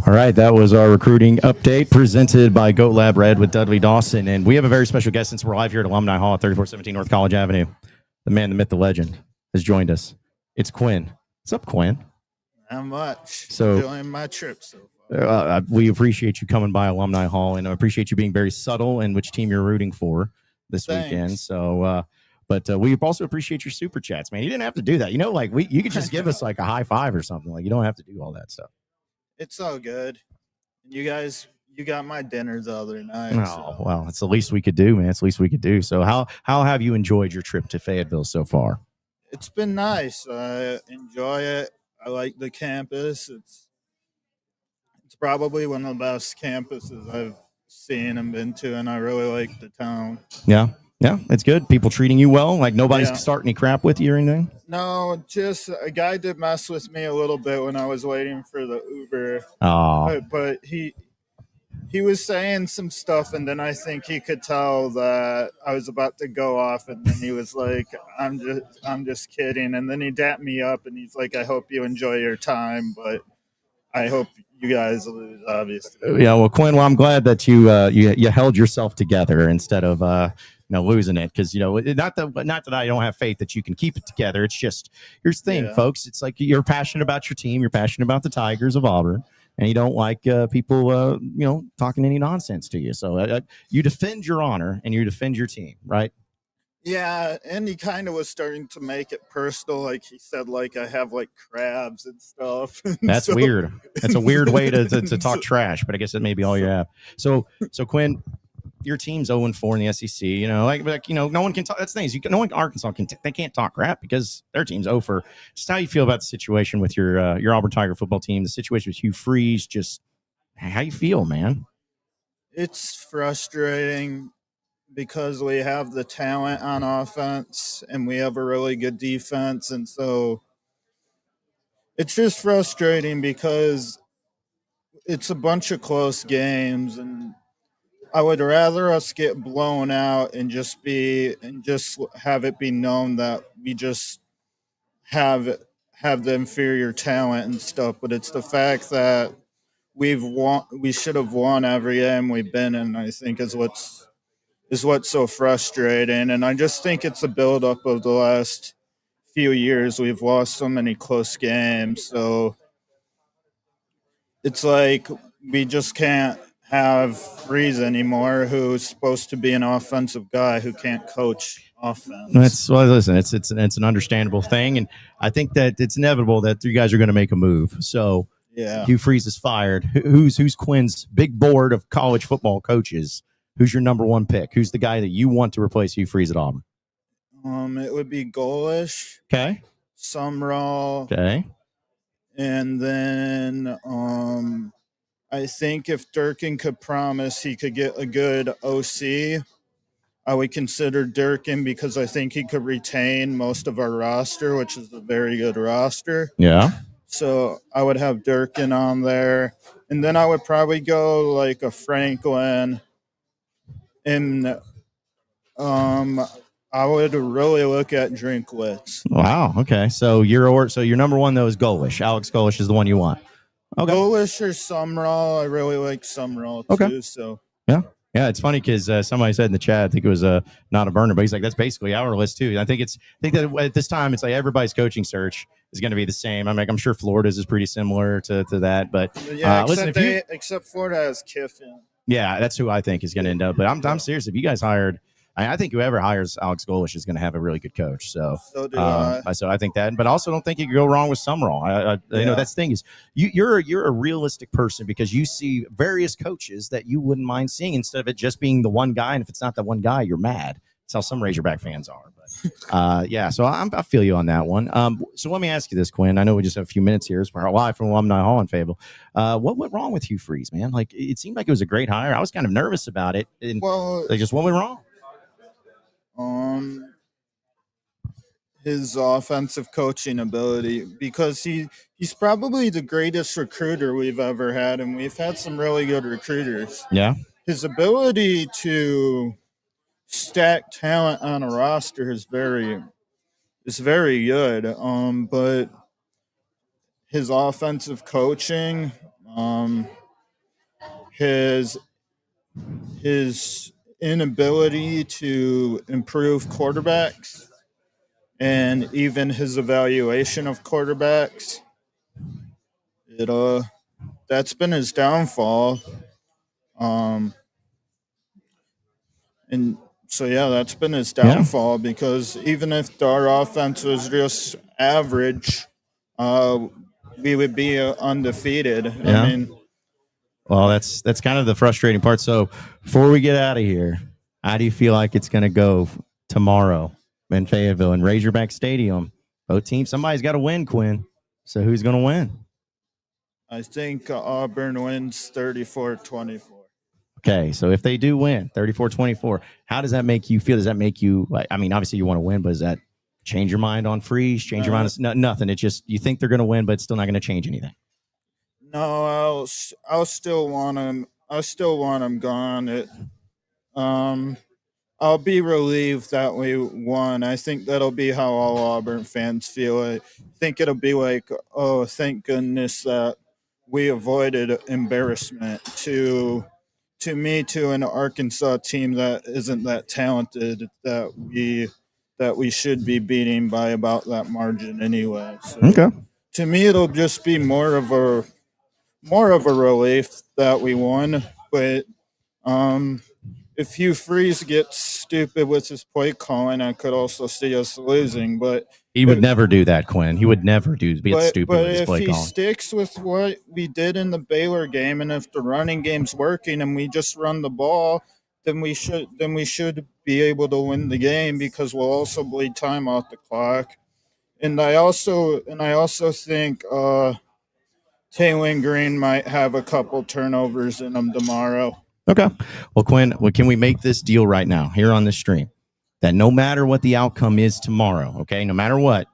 All right, that was our recruiting update presented by Goat Lab Red with Dudley Dawson. And we have a very special guest since we're live here at Alumni Hall at 3417 North College Avenue. The man, the myth, the legend has joined us. It's Quinn. What's up, Quinn? Not much. So, enjoying my trip so far. We appreciate you coming by Alumni Hall, and I appreciate you being very subtle in which team you're rooting for this weekend. So, but we also appreciate your super chats, man. You didn't have to do that. You could just give us like a high five or something. Like, you don't have to do all that stuff. It's all good. You guys, you got my dinner the other night. Oh, well, it's the least we could do, man. It's the least we could do. So how have you enjoyed your trip to Fayetteville so far? It's been nice. I enjoy it. I like the campus. It's probably one of the best campuses I've seen and been to, and I really like the town. Yeah, it's good. People treating you well? Like nobody's starting any crap with you or anything? No, just a guy did mess with me a little bit when I was waiting for the Uber. Oh. But he was saying some stuff, and then I think he could tell that I was about to go off, and then he was like, I'm just kidding. And then he dapped me up, and he's like, I hope you enjoy your time, but I hope you guys lose, obviously. Yeah, well, Quinn, I'm glad that you held yourself together instead of losing it, because not that I don't have faith that you can keep it together. It's just, here's the thing, folks. It's like you're passionate about your team, you're passionate about the Tigers of Auburn, and you don't like people talking any nonsense to you. So you defend your honor and you defend your team, right? Yeah, and he kind of was starting to make it personal. Like he said, like I have like crabs and stuff. That's weird. That's a weird way to talk trash, but I guess that may be all you have. So Quinn, your team's 0-4 in the SEC. No one can talk. That's the thing. No one, Arkansas they can't talk crap because their team's 0-4. Just how you feel about the situation with your Auburn Tiger football team, the situation with Hugh Freeze. Just how you feel, man? It's frustrating because we have the talent on offense and we have a really good defense, and so it's just frustrating because it's a bunch of close games, and I would rather us get blown out and just have it be known that we just have the inferior talent and stuff. But it's the fact that we should have won every game we've been in, I think is what's so frustrating. And I just think it's a buildup of the last few years. We've lost so many close games, so it's like we just can't have Freeze anymore, who's supposed to be an offensive guy who can't coach offense. Listen, it's an understandable thing, and I think that it's inevitable that you guys are going to make a move. So yeah, Hugh Freeze is fired. Who's Quinn's big board of college football coaches? Who's your number one pick? Who's the guy that you want to replace Hugh Freeze at Auburn? It would be Golish. Okay. Sumrall. Okay. And then I think if Durkin could promise he could get a good OC, I would consider Durkin because I think he could retain most of our roster, which is a very good roster. Yeah. So I would have Durkin on there. And then I would probably go like a Franklin. And I would really look at Drinkwitz. Wow. Okay. So your number one though is Golish. Alex Golish is the one you want. Okay. Golish or Sumrall. I really like Sumrall too. Okay. So yeah. It's funny because somebody said in the chat, I think it was not a burner, but he's like, that's basically our list too. And I think that at this time, it's like everybody's coaching search is going to be the same. I'm sure Florida's is pretty similar to that, but yeah, except Florida has Kiffin. Yeah, that's who I think is going to end up. But I'm serious. If you guys hired, I think whoever hires Alex Golish is going to have a really good coach. So do I. So I think that, but I also don't think you could go wrong with Sumrall. You know, that's the thing is you're a realistic person because you see various coaches that you wouldn't mind seeing instead of it just being the one guy. And if it's not the one guy, you're mad. That's how some Razorback fans are. But yeah, so I feel you on that one. So let me ask you this, Quinn. I know we just have a few minutes here. We're live from Alumni Hall in Fayetteville. What went wrong with Hugh Freeze, man? Like it seemed like it was a great hire. I was kind of nervous about it. And just what went wrong? His offensive coaching ability, because he's probably the greatest recruiter we've ever had, and we've had some really good recruiters. Yeah. His ability to stack talent on a roster is very good. But his offensive coaching, his inability to improve quarterbacks, and even his evaluation of quarterbacks, that's been his downfall. And so that's been his downfall because even if our offense was just average, we would be undefeated. Yeah. I mean, well, that's kind of the frustrating part. So before we get out of here, how do you feel like it's going to go tomorrow in Fayetteville and Razorback Stadium? Both teams, somebody's got to win, Quinn. So who's going to win? I think Auburn wins 34-24. Okay, so if they do win 34-24, how does that make you feel? Does that make you like? I mean, obviously you want to win, but does that change your mind on Freeze? Change your mind? Nothing. It's just you think they're going to win, but it's still not going to change anything. No, I'll still want him. I still want him gone. I'll be relieved that we won. I think that'll be how all Auburn fans feel. I think it'll be like, oh, thank goodness that we avoided embarrassment to an Arkansas team that isn't that talented that we should be beating by about that margin anyway. So okay. To me, it'll just be more of a relief that we won, but if Hugh Freeze gets stupid with his play calling, I could also see us losing. But he would never do that, Quinn. He would never get stupid with his play calling. But if he sticks with what we did in the Baylor game, and if the running game's working, and we just run the ball, then we should be able to win the game because we'll also bleed time off the clock. And I also think Taylor Green might have a couple turnovers in him tomorrow. Okay. Well, Quinn, can we make this deal right now here on the stream that no matter what the outcome is tomorrow, okay, no matter what,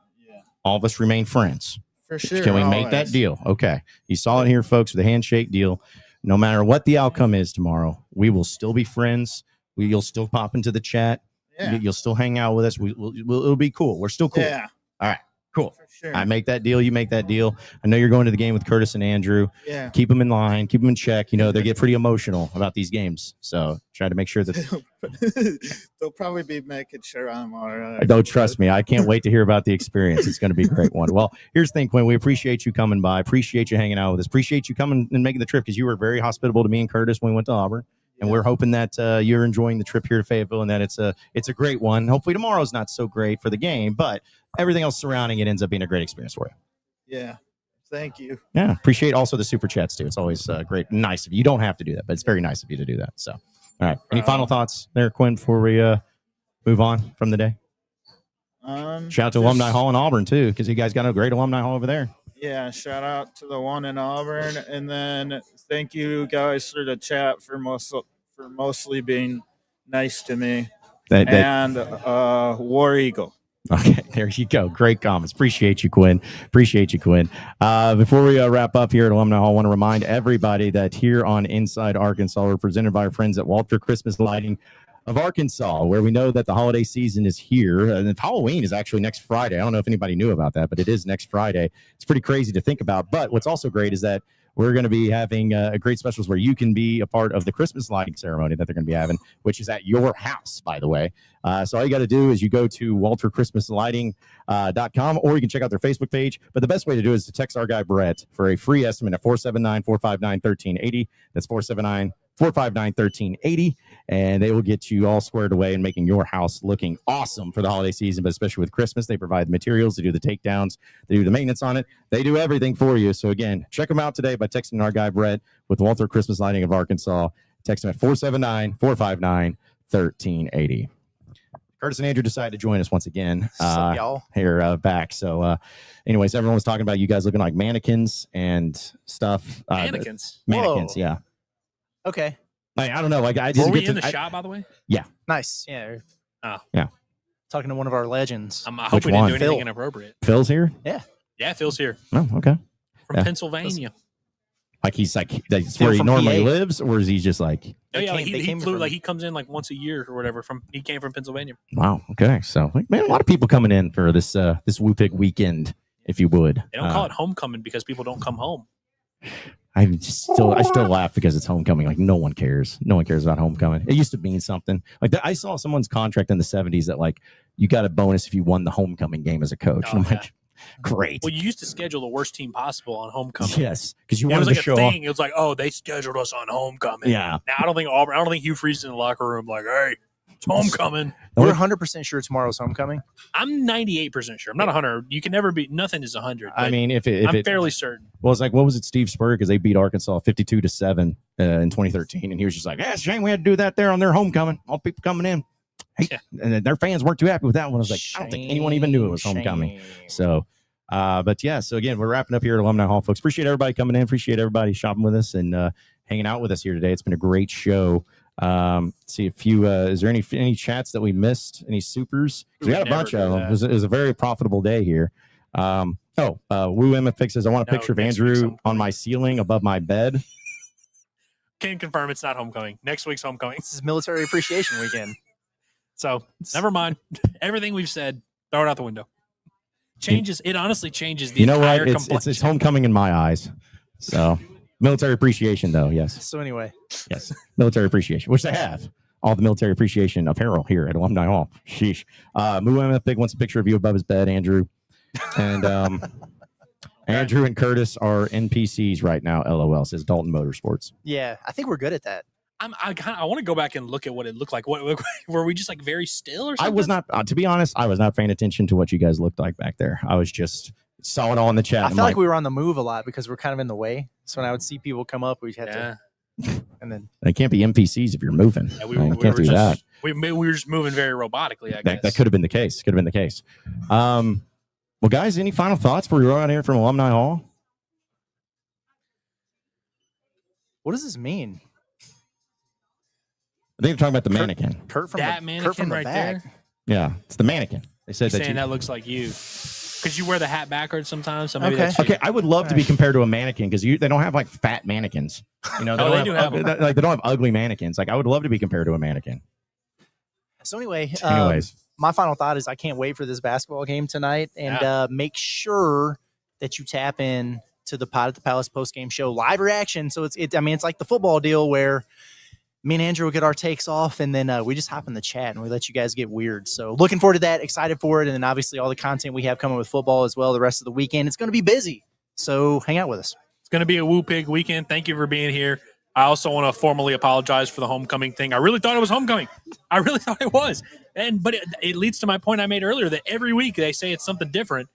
all of us remain friends? For sure. Can we make that deal? Okay. You saw it here, folks, with a handshake deal. No matter what the outcome is tomorrow, we will still be friends. You'll still pop into the chat. Yeah. You'll still hang out with us. It'll be cool. We're still cool. Yeah. All right. Cool. For sure. I make that deal. You make that deal. I know you're going to the game with Curtis and Andrew. Yeah. Keep them in line. Keep them in check. You know, they get pretty emotional about these games. So try to make sure that they'll probably be making sure I'm all right. Don't trust me. I can't wait to hear about the experience. It's going to be a great one. Well, here's the thing, Quinn. We appreciate you coming by. Appreciate you hanging out with us. Appreciate you coming and making the trip because you were very hospitable to me and Curtis when we went to Auburn. And we're hoping that you're enjoying the trip here to Fayetteville and that it's a great one. Hopefully tomorrow's not so great for the game, but everything else surrounding it ends up being a great experience for you. Yeah. Thank you. Yeah. Appreciate also the super chats too. It's always great. Nice of you. You don't have to do that, but it's very nice of you to do that. So, all right. Any final thoughts there, Quinn, before we move on from the day? Shout out to Alumni Hall in Auburn too, because you guys got a great Alumni Hall over there. Yeah, shout out to the one in Auburn, and then thank you guys for the chat for mostly being nice to me. and War Eagle. Okay, there you go. Great comments. Appreciate you, Quinn. Before we wrap up here at Alumni Hall, I want to remind everybody that here on Inside Arkansas, we're presented by our friends at Walter Christmas Lighting of Arkansas, where we know that the holiday season is here. And Halloween is actually next Friday. I don't know if anybody knew about that, but it is next Friday. It's pretty crazy to think about. But what's also great is that we're going to be having great specials where you can be a part of the Christmas lighting ceremony that they're going to be having, which is at your house, by the way. So all you got to do is you go to walterchristmaslighting.com, or you can check out their Facebook page. But the best way to do it is to text our guy Brett for a free estimate at 479-459-1380. That's 479-459-1380. And they will get you all squared away and making your house looking awesome for the holiday season, but especially with Christmas. They provide the materials, they do the takedowns, they do the maintenance on it. They do everything for you. So again, check them out today by texting our guy Brett with Walter Christmas Lighting of Arkansas. Text him at 479-459-1380. Curtis and Andrew decided to join us once again here back. So anyways, everyone was talking about you guys looking like mannequins and stuff. Mannequins? Mannequins, Whoa. yeah. Okay. I don't know. Like I just Were we in the shop, by the way? Yeah. Nice. Yeah. Oh. Yeah. Talking to one of our legends. I hope we one? didn't do anything Phil. inappropriate. Phil's here? Yeah, Phil's here Oh, okay. from Yeah. Pennsylvania. Like he's like that's Phil where he from normally PA. lives, or is he just like Oh, yeah, They he came flew from- like he comes in like once a year or whatever. He came from Pennsylvania. wow, okay. So like, man, a lot of people coming in for this this Whoopig weekend, if you would. They don't call it homecoming because people don't come home. I still laugh because it's homecoming. Like no one cares. No one cares about homecoming. It used to mean something. Like I saw someone's contract in the 70s that like you got a bonus if you won the homecoming game as a coach. Oh, And I'm yeah. like, great. Well, you used to schedule the worst team possible on homecoming. Yes, because you Yeah, it was wanted like to a show off. thing. It was like, oh, they scheduled us on homecoming. Yeah. Now I don't think Hugh Freeze in the locker room like, hey, it's homecoming. We're 100% sure tomorrow's homecoming. I'm 98% sure. I'm not 100. You can never be. Nothing is 100. I but mean, if I'm it fairly certain. well, it's like what was it, Steve Spurrier? Because they beat Arkansas 52-7 in 2013, and he was just like, "Yeah, it's a shame we had to do that there on their homecoming. All people coming in, hey, Yeah. and their fans weren't too happy with that one." I was like, I don't think anyone even knew it was homecoming. Shame. So, but yeah, so again, we're wrapping up here at Alumni Hall, folks. Appreciate everybody coming in. Appreciate everybody shopping with us and hanging out with us here today. It's been a great show. See a few. Is there any chats that we missed? Any supers? 'Cause we had a Never bunch do of them. that. It was a very profitable day here. Woo Emma fixes. I want a No, picture of next week's Andrew homecoming. on my ceiling above my bed. Can confirm it's not homecoming. Next week's homecoming. This is Military Appreciation Weekend. So never mind. Everything we've said, throw it out the window. Changes. It honestly changes the You know entire what? complexion. It's homecoming in my eyes. So military appreciation, though. Yes, So anyway, yes, military appreciation, which they have. All the military appreciation apparel here at Alumni Hall. Sheesh. Moo Big wants a picture of you above his bed, Andrew. And Andrew and Curtis are NPCs right now. LOL, says Dalton Motorsports. yeah, I think we're good at that. I want to go back and look at what it looked like. What were we just like very still or something? I was not, to be honest, I was not paying attention to what you guys looked like back there. I was just saw it all in the chat. I and felt like we were on the move a lot because we're kind of in the way. So when I would see people come up, we'd have Yeah. to, and then they can't be NPCs if you're moving. Yeah, I can't do that. We were just moving very robotically. I guess That could have been the case. Could have been the case. Well, guys, any final thoughts before we run out here from Alumni Hall? what does this mean? I think they're talking about the mannequin. Kurt from that the mannequin Kurt from the right back. there. Yeah, it's the mannequin. They said You're that. saying that looks like you because you wear the hat backwards sometimes. So maybe Okay. that's you. Okay, I would love to be compared to a mannequin because they don't have like fat mannequins. You know, Oh, they do have like they don't have ugly mannequins. Like I would love to be compared to a mannequin. So anyway, Anyways, my final thought is I can't wait for this basketball game tonight, and make sure that you tap in to the Pod at the Palace post game show live reaction. So it's like the football deal where me and Andrew will get our takes off, and then we just hop in the chat and we let you guys get weird. So looking forward to that, excited for it, and then obviously all the content we have coming with football as well the rest of the weekend. It's going to be busy, so hang out with us. It's going to be a Woo Pig weekend. Thank you for being here. I also want to formally apologize for the homecoming thing. I really thought it was homecoming. I really thought it was. But it leads to my point I made earlier that every week they say it's something different.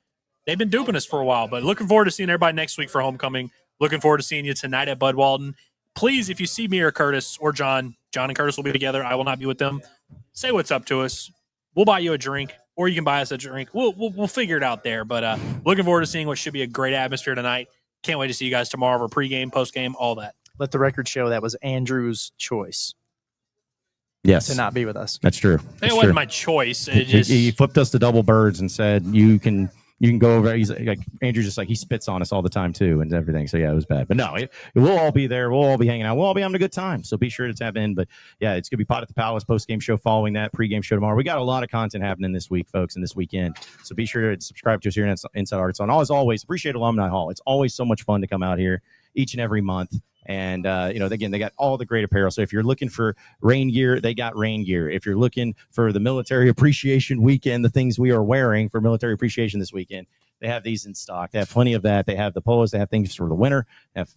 They've been duping us for a while, but looking forward to seeing everybody next week for homecoming. Looking forward to seeing you tonight at Bud Walton. Please, if you see me or Curtis or John and Curtis will be together. I will not be with them. Say what's up to us. We'll buy you a drink, or you can buy us a drink. We'll figure it out there. But looking forward to seeing what should be a great atmosphere tonight. Can't wait to see you guys tomorrow for pregame, postgame, all that. Let the record show that was Andrew's choice. Yes, to not be with us. that's true. It That's wasn't true. my choice. He, It just he flipped us to double birds and said, you can go over. He's like, Andrew just like, he spits on us all the time too and everything. So yeah, it was bad, but no, we'll all be there. We'll all be hanging out. We'll all be having a good time. So be sure to tap in. But yeah, it's going to be Pot at the Palace post-game show following that, pre-game show tomorrow. We got a lot of content happening this week, folks, and this weekend. So be sure to subscribe to us here in Inside Arkansas. And as always, appreciate Alumni Hall. It's always so much fun to come out here each and every month. And, again, they got all the great apparel. So if you're looking for rain gear, they got rain gear. If you're looking for the military appreciation weekend, the things we are wearing for military appreciation this weekend, they have these in stock. They have plenty of that. They have the polos. They have things for the winter,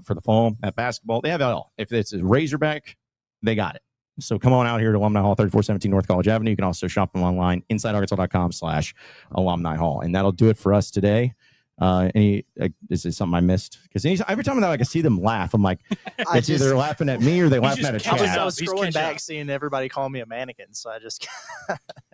for the fall, they have basketball. They have it all. If it's a Razorback, they got it. So come on out here to Alumni Hall, 3417 North College Avenue. You can also shop them online, insidearkansas.com/alumni hall. And that'll do it for us today. Is it something I missed? Because every time that I can see them laugh, I'm like, it's either laughing at me or they laughing at a catching I chat. was He's scrolling catching back, up. seeing everybody call me a mannequin. So I just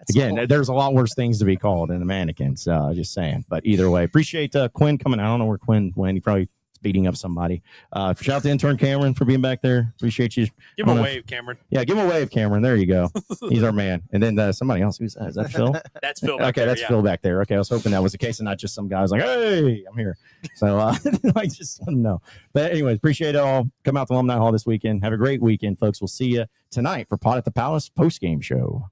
Again, there's a lot worse things to be called than a mannequin. So just saying. But either way, appreciate Quinn coming. I don't know where Quinn went. He probably beating up somebody. Shout out to intern Cameron for being back there. Appreciate you. give him a wave, Cameron. Yeah, give him a wave, Cameron. There you go. He's our man. And then somebody else. Who's that? Is that Phil? That's Phil. back Okay, there, that's yeah. Phil back there. Okay, I was hoping that was the case and not just some guys like, hey, I'm here. So I just let them know. But anyways, appreciate it all. Come out to Alumni Hall this weekend. Have a great weekend, folks. We'll see you tonight for Pot at the Palace post-game show.